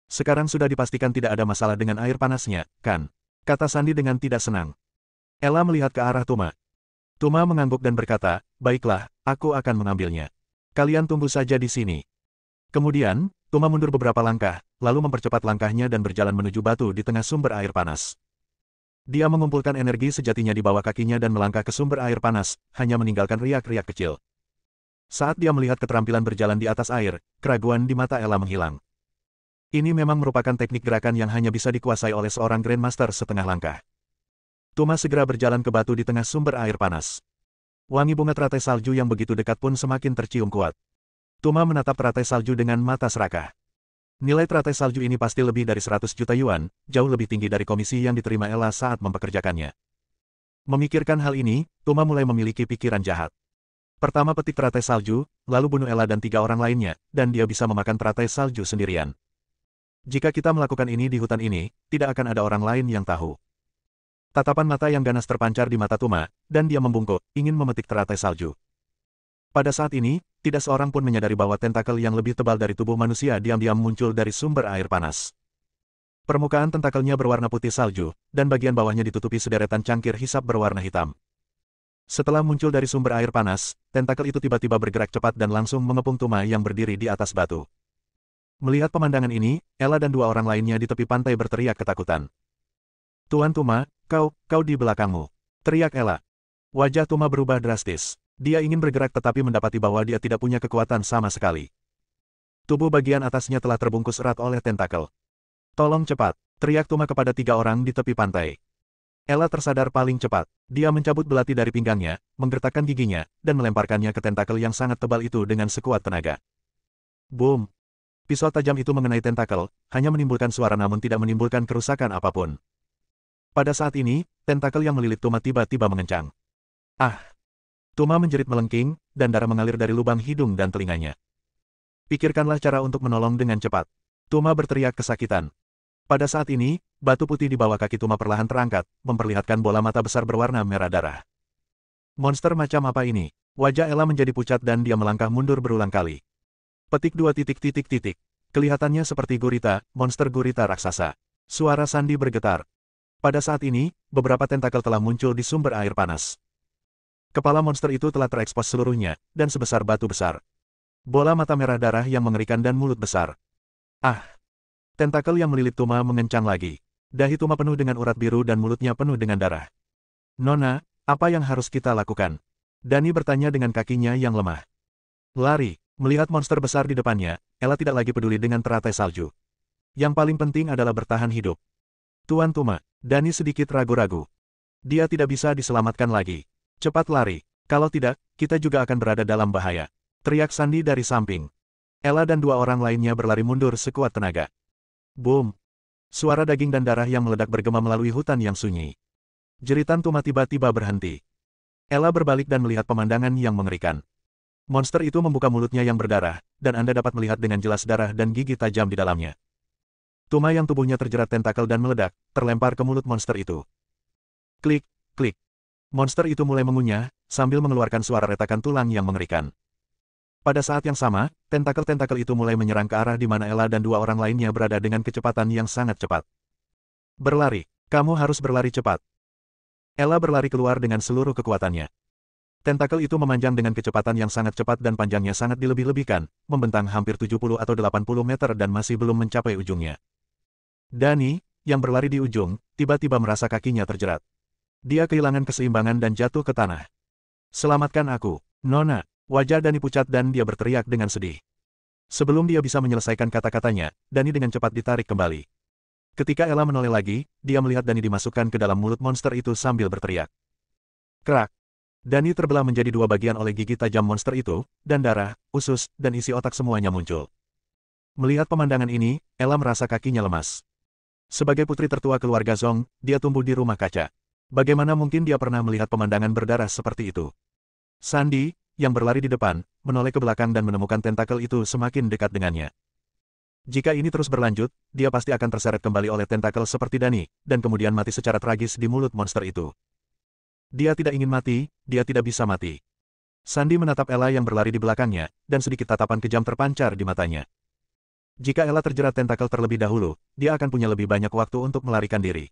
Sekarang sudah dipastikan tidak ada masalah dengan air panasnya, kan? Kata Sandy dengan tidak senang. Ella melihat ke arah Tuma. Tuma mengangguk dan berkata, baiklah, aku akan mengambilnya. Kalian tunggu saja di sini. Kemudian, Tuma mundur beberapa langkah, lalu mempercepat langkahnya dan berjalan menuju batu di tengah sumber air panas. Dia mengumpulkan energi sejatinya di bawah kakinya dan melangkah ke sumber air panas, hanya meninggalkan riak-riak kecil. Saat dia melihat keterampilan berjalan di atas air, keraguan di mata Ella menghilang. Ini memang merupakan teknik gerakan yang hanya bisa dikuasai oleh seorang Grandmaster setengah langkah. Tuma segera berjalan ke batu di tengah sumber air panas. Wangi bunga teratai salju yang begitu dekat pun semakin tercium kuat. Tuma menatap teratai salju dengan mata serakah. Nilai teratai salju ini pasti lebih dari 100 juta yuan, jauh lebih tinggi dari komisi yang diterima Ella saat mempekerjakannya. Memikirkan hal ini, Tuma mulai memiliki pikiran jahat. Pertama petik teratai salju, lalu bunuh Ella dan 3 orang lainnya, dan dia bisa memakan teratai salju sendirian. Jika kita melakukan ini di hutan ini, tidak akan ada orang lain yang tahu. Tatapan mata yang ganas terpancar di mata Tuma, dan dia membungkuk, ingin memetik teratai salju. Pada saat ini, tidak seorang pun menyadari bahwa tentakel yang lebih tebal dari tubuh manusia diam-diam muncul dari sumber air panas. Permukaan tentakelnya berwarna putih salju, dan bagian bawahnya ditutupi sederetan cangkir hisap berwarna hitam. Setelah muncul dari sumber air panas, tentakel itu tiba-tiba bergerak cepat dan langsung mengepung Tuma yang berdiri di atas batu. Melihat pemandangan ini, Ella dan 2 orang lainnya di tepi pantai berteriak ketakutan. Tuan Tuma, kau di belakangmu. Teriak Ella. Wajah Tuma berubah drastis. Dia ingin bergerak tetapi mendapati bahwa dia tidak punya kekuatan sama sekali. Tubuh bagian atasnya telah terbungkus erat oleh tentakel. Tolong cepat, teriak Tuma kepada 3 orang di tepi pantai. Ella tersadar paling cepat. Dia mencabut belati dari pinggangnya, menggertakkan giginya, dan melemparkannya ke tentakel yang sangat tebal itu dengan sekuat tenaga. Boom! Pisau tajam itu mengenai tentakel, hanya menimbulkan suara namun tidak menimbulkan kerusakan apapun. Pada saat ini, tentakel yang melilit Tuma tiba-tiba mengencang. Ah! Tuma menjerit melengking, dan darah mengalir dari lubang hidung dan telinganya. Pikirkanlah cara untuk menolong dengan cepat. Tuma berteriak kesakitan. Pada saat ini, batu putih di bawah kaki Tuma perlahan terangkat, memperlihatkan bola mata besar berwarna merah darah. Monster macam apa ini? Wajah Ella menjadi pucat dan dia melangkah mundur berulang kali. Petik 2 titik. Kelihatannya seperti gurita, monster gurita raksasa. Suara Sandy bergetar. Pada saat ini, beberapa tentakel telah muncul di sumber air panas. Kepala monster itu telah terekspos seluruhnya, dan sebesar batu besar. Bola mata merah darah yang mengerikan dan mulut besar. Ah! Tentakel yang melilit Tuma mengencang lagi. Dahi Tuma penuh dengan urat biru dan mulutnya penuh dengan darah. Nona, apa yang harus kita lakukan? Dani bertanya dengan kakinya yang lemah. Lari. Melihat monster besar di depannya, Ella tidak lagi peduli dengan teratai salju. Yang paling penting adalah bertahan hidup. Tuan Tuma, Dani sedikit ragu-ragu. Dia tidak bisa diselamatkan lagi. Cepat lari, kalau tidak, kita juga akan berada dalam bahaya. Teriak Sandy dari samping. Ella dan dua orang lainnya berlari mundur sekuat tenaga. Boom! Suara daging dan darah yang meledak bergema melalui hutan yang sunyi. Jeritan Tuma tiba-tiba berhenti. Ella berbalik dan melihat pemandangan yang mengerikan. Monster itu membuka mulutnya yang berdarah, dan Anda dapat melihat dengan jelas darah dan gigi tajam di dalamnya. Tuma yang tubuhnya terjerat tentakel dan meledak, terlempar ke mulut monster itu. Klik, klik. Monster itu mulai mengunyah, sambil mengeluarkan suara retakan tulang yang mengerikan. Pada saat yang sama, tentakel-tentakel itu mulai menyerang ke arah di mana Ella dan dua orang lainnya berada dengan kecepatan yang sangat cepat. Berlari, kamu harus berlari cepat. Ella berlari keluar dengan seluruh kekuatannya. Tentakel itu memanjang dengan kecepatan yang sangat cepat dan panjangnya sangat dilebih-lebihkan, membentang hampir 70 atau 80 meter dan masih belum mencapai ujungnya. Dani, yang berlari di ujung, tiba-tiba merasa kakinya terjerat. Dia kehilangan keseimbangan dan jatuh ke tanah. Selamatkan aku, Nona. Wajah Dani pucat dan dia berteriak dengan sedih. Sebelum dia bisa menyelesaikan kata-katanya, Dani dengan cepat ditarik kembali. Ketika Ella menoleh lagi, dia melihat Dani dimasukkan ke dalam mulut monster itu sambil berteriak. Krak! Dani terbelah menjadi dua bagian oleh gigi tajam monster itu, dan darah, usus, dan isi otak semuanya muncul. Melihat pemandangan ini, Ella merasa kakinya lemas. Sebagai putri tertua keluarga Zong, dia tumbuh di rumah kaca. Bagaimana mungkin dia pernah melihat pemandangan berdarah seperti itu? Sandy, yang berlari di depan, menoleh ke belakang dan menemukan tentakel itu semakin dekat dengannya. Jika ini terus berlanjut, dia pasti akan terseret kembali oleh tentakel seperti Dani, dan kemudian mati secara tragis di mulut monster itu. Dia tidak ingin mati, dia tidak bisa mati. Sandy menatap Ella yang berlari di belakangnya, dan sedikit tatapan kejam terpancar di matanya. Jika Ella terjerat tentakel terlebih dahulu, dia akan punya lebih banyak waktu untuk melarikan diri.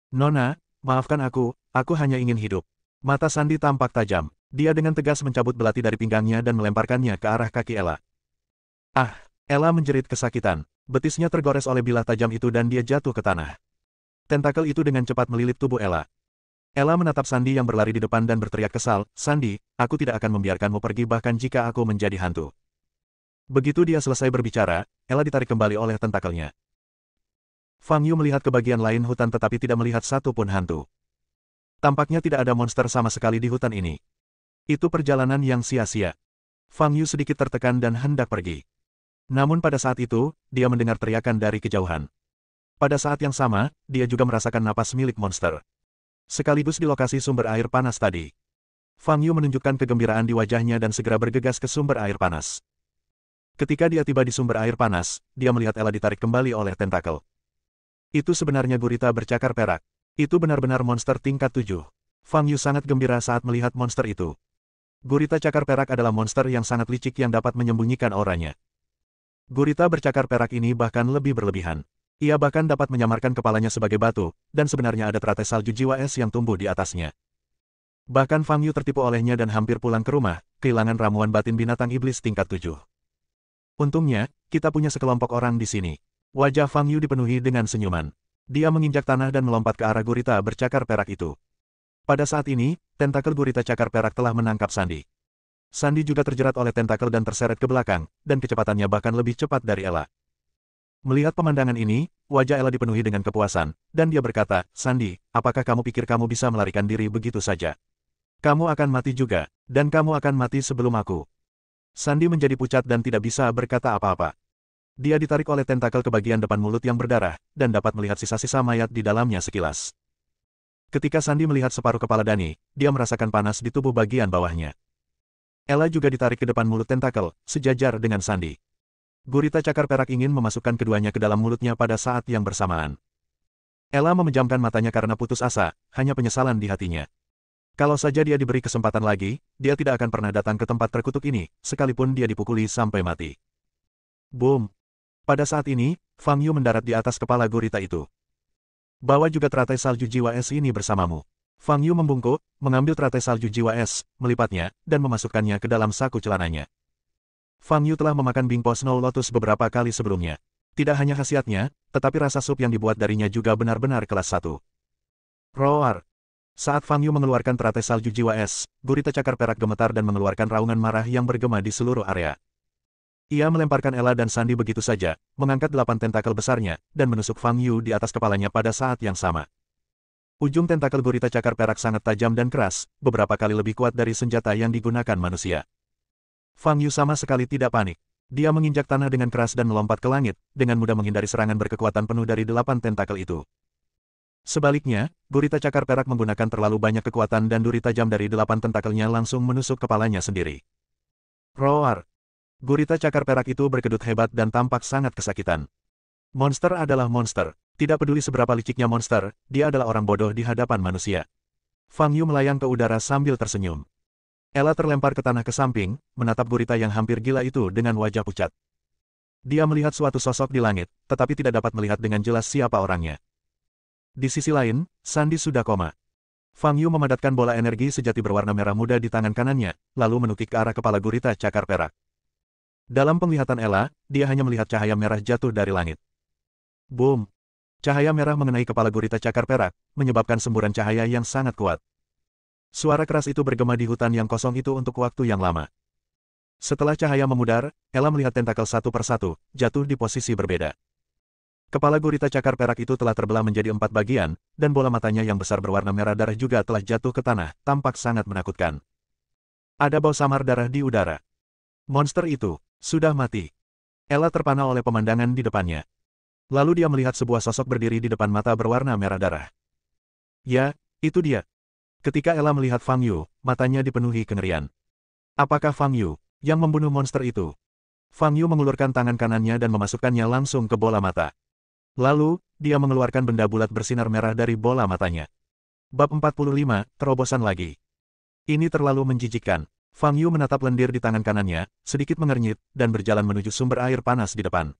Nona, maafkan aku hanya ingin hidup. Mata Sandy tampak tajam. Dia dengan tegas mencabut belati dari pinggangnya dan melemparkannya ke arah kaki Ella. Ah! Ella menjerit kesakitan. Betisnya tergores oleh bilah tajam itu dan dia jatuh ke tanah. Tentakel itu dengan cepat melilit tubuh Ella. Ella menatap Sandy yang berlari di depan dan berteriak kesal, Sandy, aku tidak akan membiarkanmu pergi bahkan jika aku menjadi hantu. Begitu dia selesai berbicara, Ella ditarik kembali oleh tentakelnya. Fang Yu melihat ke bagian lain hutan tetapi tidak melihat satu pun hantu. Tampaknya tidak ada monster sama sekali di hutan ini. Itu perjalanan yang sia-sia. Fang Yu sedikit tertekan dan hendak pergi. Namun pada saat itu, dia mendengar teriakan dari kejauhan. Pada saat yang sama, dia juga merasakan napas milik monster. Sekaligus di lokasi sumber air panas tadi. Fang Yu menunjukkan kegembiraan di wajahnya dan segera bergegas ke sumber air panas. Ketika dia tiba di sumber air panas, dia melihat Ella ditarik kembali oleh tentakel. Itu sebenarnya gurita bercakar perak. Itu benar-benar monster tingkat 7. Fang Yu sangat gembira saat melihat monster itu. Gurita cakar perak adalah monster yang sangat licik yang dapat menyembunyikan auranya. Gurita bercakar perak ini bahkan lebih berlebihan. Ia bahkan dapat menyamarkan kepalanya sebagai batu, dan sebenarnya ada teratai salju jiwa es yang tumbuh di atasnya. Bahkan Fang Yu tertipu olehnya dan hampir pulang ke rumah, kehilangan ramuan batin binatang iblis tingkat 7. Untungnya, kita punya sekelompok orang di sini. Wajah Fang Yu dipenuhi dengan senyuman. Dia menginjak tanah dan melompat ke arah gurita bercakar perak itu. Pada saat ini, tentakel gurita cakar perak telah menangkap Sandy. Sandy juga terjerat oleh tentakel dan terseret ke belakang, dan kecepatannya bahkan lebih cepat dari Ella. Melihat pemandangan ini, wajah Ella dipenuhi dengan kepuasan, dan dia berkata, Sandy, apakah kamu pikir kamu bisa melarikan diri begitu saja? Kamu akan mati juga, dan kamu akan mati sebelum aku. Sandy menjadi pucat dan tidak bisa berkata apa-apa. Dia ditarik oleh tentakel ke bagian depan mulut yang berdarah, dan dapat melihat sisa-sisa mayat di dalamnya sekilas. Ketika Sandy melihat separuh kepala Dani, dia merasakan panas di tubuh bagian bawahnya. Ella juga ditarik ke depan mulut tentakel, sejajar dengan Sandy. Gurita cakar perak ingin memasukkan keduanya ke dalam mulutnya pada saat yang bersamaan. Ella memejamkan matanya karena putus asa, hanya penyesalan di hatinya. Kalau saja dia diberi kesempatan lagi, dia tidak akan pernah datang ke tempat terkutuk ini, sekalipun dia dipukuli sampai mati. Boom! Pada saat ini, Fang Yu mendarat di atas kepala gurita itu. Bawa juga teratai salju jiwa es ini bersamamu. Fang Yu membungkuk, mengambil teratai salju jiwa es, melipatnya, dan memasukkannya ke dalam saku celananya. Fang Yu telah memakan Bingpo Snow Lotus beberapa kali sebelumnya. Tidak hanya khasiatnya, tetapi rasa sup yang dibuat darinya juga benar-benar kelas 1. Roar! Saat Fang Yu mengeluarkan teratai salju jiwa es, gurita cakar perak gemetar dan mengeluarkan raungan marah yang bergema di seluruh area. Ia melemparkan Ella dan Sandy begitu saja, mengangkat 8 tentakel besarnya, dan menusuk Fang Yu di atas kepalanya pada saat yang sama. Ujung tentakel gurita cakar perak sangat tajam dan keras, beberapa kali lebih kuat dari senjata yang digunakan manusia. Fang Yu sama sekali tidak panik. Dia menginjak tanah dengan keras dan melompat ke langit, dengan mudah menghindari serangan berkekuatan penuh dari 8 tentakel itu. Sebaliknya, gurita cakar perak menggunakan terlalu banyak kekuatan dan duri tajam dari 8 tentakelnya langsung menusuk kepalanya sendiri. Roar! Gurita cakar perak itu berkedut hebat dan tampak sangat kesakitan. Monster adalah monster. Tidak peduli seberapa liciknya monster, dia adalah orang bodoh di hadapan manusia. Fang Yu melayang ke udara sambil tersenyum. Ella terlempar ke tanah ke samping, menatap gurita yang hampir gila itu dengan wajah pucat. Dia melihat suatu sosok di langit, tetapi tidak dapat melihat dengan jelas siapa orangnya. Di sisi lain, Sandy sudah koma. Fang Yu memadatkan bola energi sejati berwarna merah muda di tangan kanannya, lalu menukik ke arah kepala gurita cakar perak. Dalam penglihatan Ella, dia hanya melihat cahaya merah jatuh dari langit. Boom! Cahaya merah mengenai kepala gurita cakar perak, menyebabkan semburan cahaya yang sangat kuat. Suara keras itu bergema di hutan yang kosong itu untuk waktu yang lama. Setelah cahaya memudar, Ella melihat tentakel satu persatu, jatuh di posisi berbeda. Kepala gurita cakar perak itu telah terbelah menjadi 4 bagian, dan bola matanya yang besar berwarna merah darah juga telah jatuh ke tanah, tampak sangat menakutkan. Ada bau samar darah di udara. Monster itu sudah mati. Ella terpana oleh pemandangan di depannya. Lalu dia melihat sebuah sosok berdiri di depan mata berwarna merah darah. Ya, itu dia. Ketika Ella melihat Fang Yu, matanya dipenuhi kengerian. Apakah Fang Yu yang membunuh monster itu? Fang Yu mengulurkan tangan kanannya dan memasukkannya langsung ke bola mata. Lalu, dia mengeluarkan benda bulat bersinar merah dari bola matanya. Bab 45, terobosan lagi. Ini terlalu menjijikkan. Fang Yu menatap lendir di tangan kanannya, sedikit mengernyit, dan berjalan menuju sumber air panas di depan.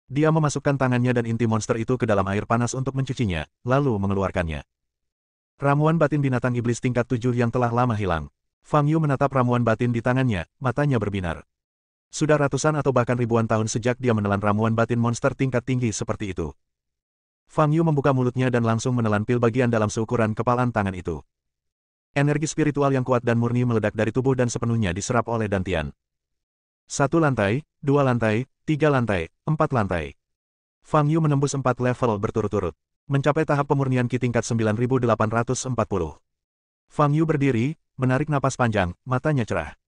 Dia memasukkan tangannya dan inti monster itu ke dalam air panas untuk mencucinya, lalu mengeluarkannya. Ramuan batin binatang iblis tingkat 7 yang telah lama hilang. Fang Yu menatap ramuan batin di tangannya, matanya berbinar. Sudah ratusan atau bahkan ribuan tahun sejak dia menelan ramuan batin monster tingkat tinggi seperti itu. Fang Yu membuka mulutnya dan langsung menelan pil bagian dalam seukuran kepalan tangan itu. Energi spiritual yang kuat dan murni meledak dari tubuh dan sepenuhnya diserap oleh Dantian. 1 lantai, 2 lantai, 3 lantai, 4 lantai. Fang Yu menembus 4 level berturut-turut. Mencapai tahap pemurnian Qi tingkat 9840. Fang Yu berdiri, menarik napas panjang, matanya cerah.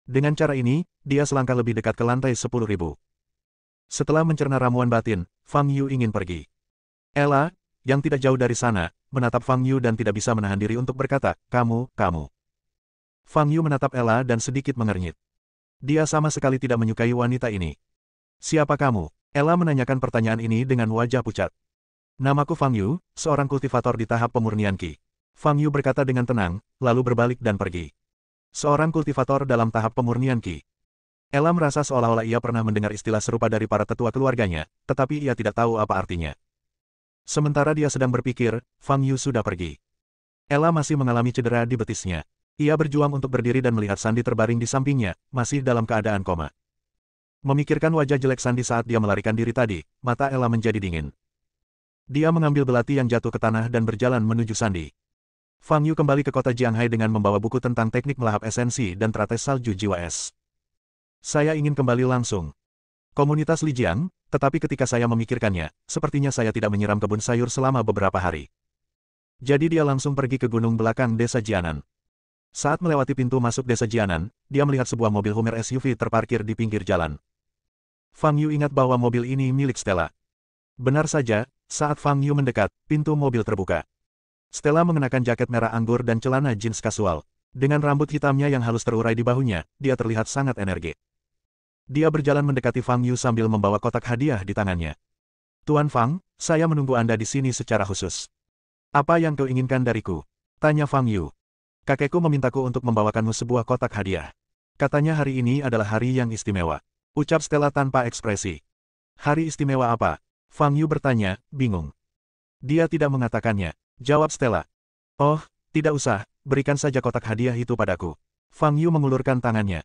Dengan cara ini, dia selangkah lebih dekat ke lantai 10.000. Setelah mencerna ramuan batin, Fang Yu ingin pergi. Ella, yang tidak jauh dari sana, menatap Fang Yu dan tidak bisa menahan diri untuk berkata, kamu. Fang Yu menatap Ella dan sedikit mengernyit. Dia sama sekali tidak menyukai wanita ini. Siapa kamu? Ella menanyakan pertanyaan ini dengan wajah pucat. Namaku Fang Yu, seorang kultivator di tahap pemurnian Qi. Fang Yu berkata dengan tenang, lalu berbalik dan pergi. Seorang kultivator dalam tahap pemurnian Qi. Ella merasa seolah-olah ia pernah mendengar istilah serupa dari para tetua keluarganya, tetapi ia tidak tahu apa artinya. Sementara dia sedang berpikir, Fang Yu sudah pergi. Ella masih mengalami cedera di betisnya. Ia berjuang untuk berdiri dan melihat Sandy terbaring di sampingnya, masih dalam keadaan koma. Memikirkan wajah jelek Sandy saat dia melarikan diri tadi, mata Ella menjadi dingin. Dia mengambil belati yang jatuh ke tanah dan berjalan menuju Sandy. Fang Yu kembali ke kota Jianghai dengan membawa buku tentang teknik melahap esensi dan teratai salju jiwa es. Saya ingin kembali langsung. Komunitas Lijiang, tetapi ketika saya memikirkannya, sepertinya saya tidak menyiram kebun sayur selama beberapa hari. Jadi dia langsung pergi ke gunung belakang desa Jianan. Saat melewati pintu masuk desa Jianan, dia melihat sebuah mobil Hummer SUV terparkir di pinggir jalan. Fang Yu ingat bahwa mobil ini milik Stella. Benar saja, saat Fang Yu mendekat, pintu mobil terbuka. Stella mengenakan jaket merah anggur dan celana jeans kasual. Dengan rambut hitamnya yang halus terurai di bahunya, dia terlihat sangat energi. Dia berjalan mendekati Fang Yu sambil membawa kotak hadiah di tangannya. Tuan Fang, saya menunggu Anda di sini secara khusus. Apa yang kau inginkan dariku? Tanya Fang Yu. Kakekku memintaku untuk membawakanmu sebuah kotak hadiah. Katanya hari ini adalah hari yang istimewa. Ucap Stella tanpa ekspresi. Hari istimewa apa? Fang Yu bertanya, bingung. Dia tidak mengatakannya. Jawab Stella. Oh, tidak usah, berikan saja kotak hadiah itu padaku. Fang Yu mengulurkan tangannya.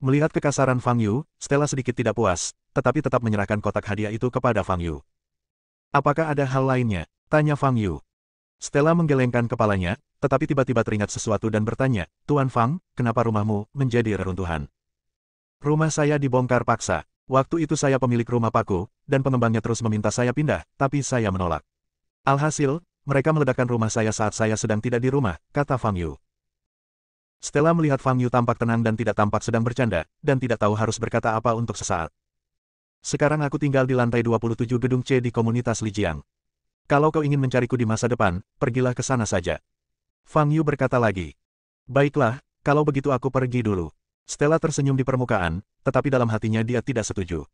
Melihat kekasaran Fang Yu, Stella sedikit tidak puas, tetapi tetap menyerahkan kotak hadiah itu kepada Fang Yu. Apakah ada hal lainnya? Tanya Fang Yu. Stella menggelengkan kepalanya, tetapi tiba-tiba teringat sesuatu dan bertanya, Tuan Fang, kenapa rumahmu menjadi reruntuhan? Rumah saya dibongkar paksa. Waktu itu saya pemilik rumah paku, dan pengembangnya terus meminta saya pindah, tapi saya menolak. Alhasil, mereka meledakkan rumah saya saat saya sedang tidak di rumah, kata Fang Yu. Stella melihat Fang Yu tampak tenang dan tidak tampak sedang bercanda, dan tidak tahu harus berkata apa untuk sesaat. Sekarang aku tinggal di lantai 27 gedung C di komunitas Lijiang. Kalau kau ingin mencariku di masa depan, pergilah ke sana saja. Fang Yu berkata lagi. Baiklah, kalau begitu aku pergi dulu. Stella tersenyum di permukaan, tetapi dalam hatinya dia tidak setuju.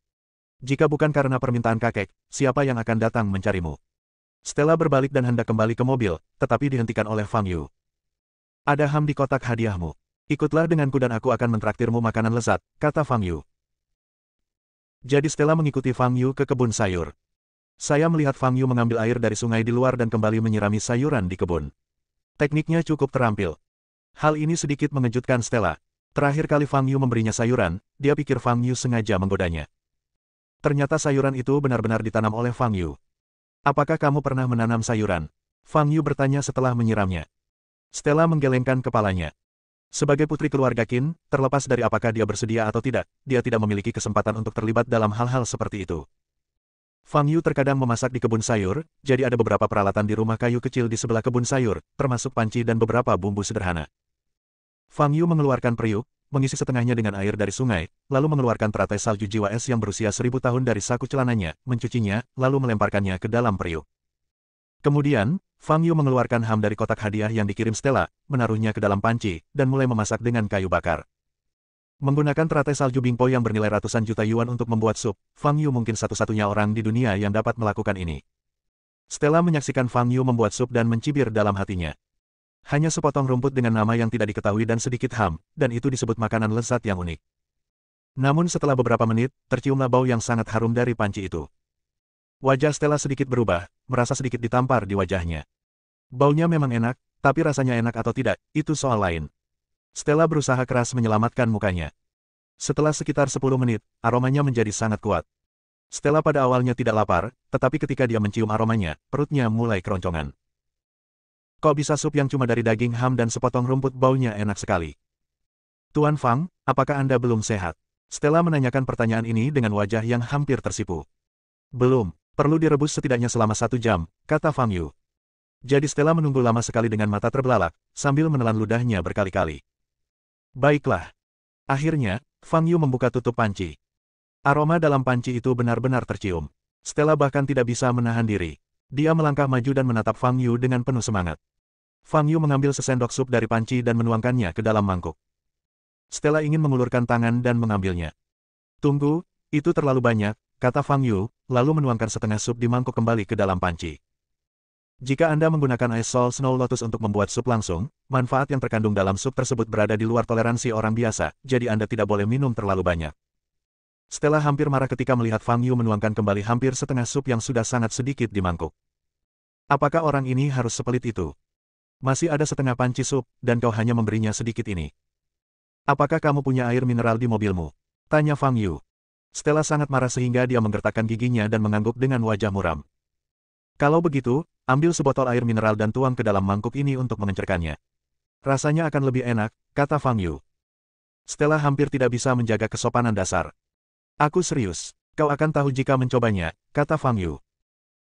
Jika bukan karena permintaan kakek, siapa yang akan datang mencarimu? Stella berbalik dan hendak kembali ke mobil, tetapi dihentikan oleh Fang Yu. Ada ham di kotak hadiahmu. Ikutlah denganku dan aku akan mentraktirmu makanan lezat, kata Fang Yu. Jadi Stella mengikuti Fang Yu ke kebun sayur. Saya melihat Fang Yu mengambil air dari sungai di luar dan kembali menyirami sayuran di kebun. Tekniknya cukup terampil. Hal ini sedikit mengejutkan Stella. Terakhir kali Fang Yu memberinya sayuran, dia pikir Fang Yu sengaja menggodanya. Ternyata sayuran itu benar-benar ditanam oleh Fang Yu. Apakah kamu pernah menanam sayuran? Fang Yu bertanya setelah menyiramnya. Stella menggelengkan kepalanya. Sebagai putri keluarga Qin, terlepas dari apakah dia bersedia atau tidak, dia tidak memiliki kesempatan untuk terlibat dalam hal-hal seperti itu. Fang Yu terkadang memasak di kebun sayur, jadi ada beberapa peralatan di rumah kayu kecil di sebelah kebun sayur, termasuk panci dan beberapa bumbu sederhana. Fang Yu mengeluarkan periuk, mengisi setengahnya dengan air dari sungai, lalu mengeluarkan teratai salju jiwa es yang berusia 1000 tahun dari saku celananya, mencucinya, lalu melemparkannya ke dalam periuk. Kemudian, Fang Yu mengeluarkan ham dari kotak hadiah yang dikirim Stella, menaruhnya ke dalam panci, dan mulai memasak dengan kayu bakar. Menggunakan teratai salju Bingpo yang bernilai ratusan juta yuan untuk membuat sup, Fang Yu mungkin satu-satunya orang di dunia yang dapat melakukan ini. Stella menyaksikan Fang Yu membuat sup dan mencibir dalam hatinya. Hanya sepotong rumput dengan nama yang tidak diketahui dan sedikit ham, dan itu disebut makanan lezat yang unik. Namun setelah beberapa menit, terciumlah bau yang sangat harum dari panci itu. Wajah Stella sedikit berubah, merasa sedikit ditampar di wajahnya. Baunya memang enak, tapi rasanya enak atau tidak, itu soal lain. Stella berusaha keras menyelamatkan mukanya. Setelah sekitar 10 menit, aromanya menjadi sangat kuat. Stella pada awalnya tidak lapar, tetapi ketika dia mencium aromanya, perutnya mulai keroncongan. Kok bisa sup yang cuma dari daging ham dan sepotong rumput baunya enak sekali? Tuan Fang, apakah Anda belum sehat? Stella menanyakan pertanyaan ini dengan wajah yang hampir tersipu. Belum. Perlu direbus setidaknya selama 1 jam, kata Fang Yu. Jadi Stella menunggu lama sekali dengan mata terbelalak, sambil menelan ludahnya berkali-kali. Baiklah. Akhirnya, Fang Yu membuka tutup panci. Aroma dalam panci itu benar-benar tercium. Stella bahkan tidak bisa menahan diri. Dia melangkah maju dan menatap Fang Yu dengan penuh semangat. Fang Yu mengambil sesendok sup dari panci dan menuangkannya ke dalam mangkuk. Stella ingin mengulurkan tangan dan mengambilnya. Tunggu, itu terlalu banyak, kata Fang Yu, lalu menuangkan setengah sup di mangkuk kembali ke dalam panci. Jika Anda menggunakan Ice Salt Snow Lotus untuk membuat sup langsung, manfaat yang terkandung dalam sup tersebut berada di luar toleransi orang biasa, jadi Anda tidak boleh minum terlalu banyak. Stella hampir marah ketika melihat Fang Yu menuangkan kembali hampir setengah sup yang sudah sangat sedikit di mangkuk. Apakah orang ini harus sepelit itu? Masih ada setengah panci sup, dan kau hanya memberinya sedikit ini. Apakah kamu punya air mineral di mobilmu? Tanya Fang Yu. Stella sangat marah sehingga dia menggertakkan giginya dan mengangguk dengan wajah muram. Kalau begitu, ambil sebotol air mineral dan tuang ke dalam mangkuk ini untuk mengencerkannya. Rasanya akan lebih enak, kata Fang Yu. Stella hampir tidak bisa menjaga kesopanan dasar. Aku serius, kau akan tahu jika mencobanya, kata Fang Yu.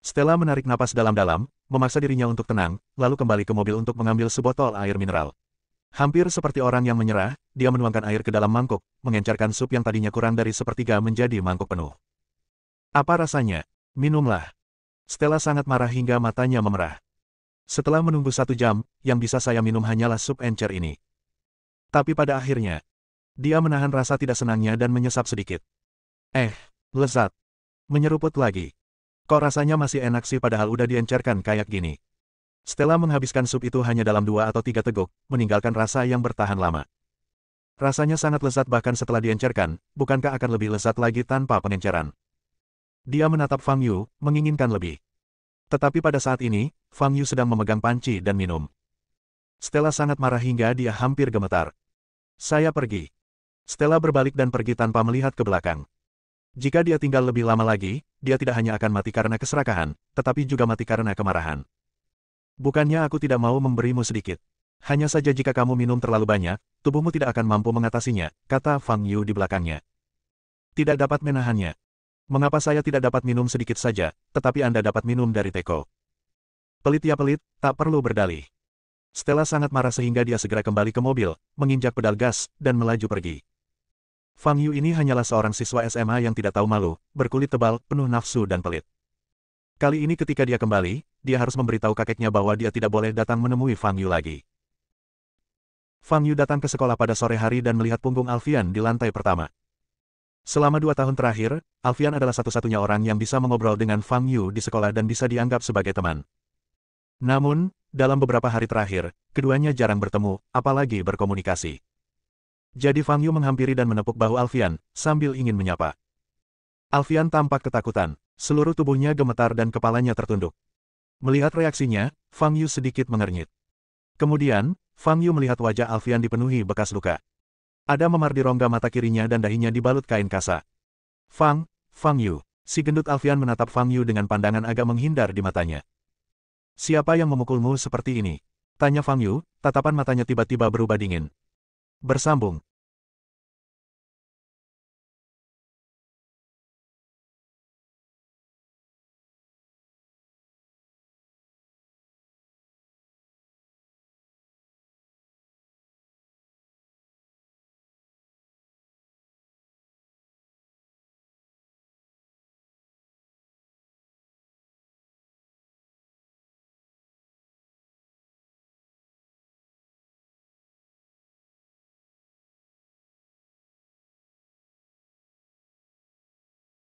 Stella menarik napas dalam-dalam, memaksa dirinya untuk tenang, lalu kembali ke mobil untuk mengambil sebotol air mineral. Hampir seperti orang yang menyerah, dia menuangkan air ke dalam mangkuk, mengencerkan sup yang tadinya kurang dari sepertiga menjadi mangkuk penuh. Apa rasanya? Minumlah. Stella sangat marah hingga matanya memerah. Setelah menunggu 1 jam, yang bisa saya minum hanyalah sup encer ini. Tapi pada akhirnya, dia menahan rasa tidak senangnya dan menyesap sedikit. Lezat. Menyeruput lagi. Kok rasanya masih enak sih padahal udah diencerkan kayak gini. Stella menghabiskan sup itu hanya dalam 2 atau 3 teguk, meninggalkan rasa yang bertahan lama. Rasanya sangat lezat bahkan setelah diencerkan, bukankah akan lebih lezat lagi tanpa pengenceran? Dia menatap Fang Yu, menginginkan lebih. Tetapi pada saat ini, Fang Yu sedang memegang panci dan minum. Stella sangat marah hingga dia hampir gemetar. Saya pergi. Stella berbalik dan pergi tanpa melihat ke belakang. Jika dia tinggal lebih lama lagi, dia tidak hanya akan mati karena keserakahan, tetapi juga mati karena kemarahan. Bukannya aku tidak mau memberimu sedikit. Hanya saja jika kamu minum terlalu banyak, tubuhmu tidak akan mampu mengatasinya, kata Fang Yu di belakangnya. Tidak dapat menahannya. Mengapa saya tidak dapat minum sedikit saja, tetapi Anda dapat minum dari teko? Pelit ya pelit, tak perlu berdalih. Stella sangat marah sehingga dia segera kembali ke mobil, menginjak pedal gas, dan melaju pergi. Fang Yu ini hanyalah seorang siswa SMA yang tidak tahu malu, berkulit tebal, penuh nafsu dan pelit. Kali ini ketika dia kembali, dia harus memberitahu kakeknya bahwa dia tidak boleh datang menemui Fang Yu lagi. Fang Yu datang ke sekolah pada sore hari dan melihat punggung Alfian di lantai pertama. Selama 2 tahun terakhir, Alfian adalah satu-satunya orang yang bisa mengobrol dengan Fang Yu di sekolah dan bisa dianggap sebagai teman. Namun, dalam beberapa hari terakhir, keduanya jarang bertemu, apalagi berkomunikasi. Jadi Fang Yu menghampiri dan menepuk bahu Alfian, sambil ingin menyapa. Alfian tampak ketakutan, seluruh tubuhnya gemetar dan kepalanya tertunduk. Melihat reaksinya, Fang Yu sedikit mengernyit. Kemudian, Fang Yu melihat wajah Alfian dipenuhi bekas luka. Ada memar di rongga mata kirinya dan dahinya dibalut kain kasa. Fang Yu. Si gendut Alfian menatap Fang Yu dengan pandangan agak menghindar di matanya. Siapa yang memukulmu seperti ini? Tanya Fang Yu, tatapan matanya tiba-tiba berubah dingin. Bersambung,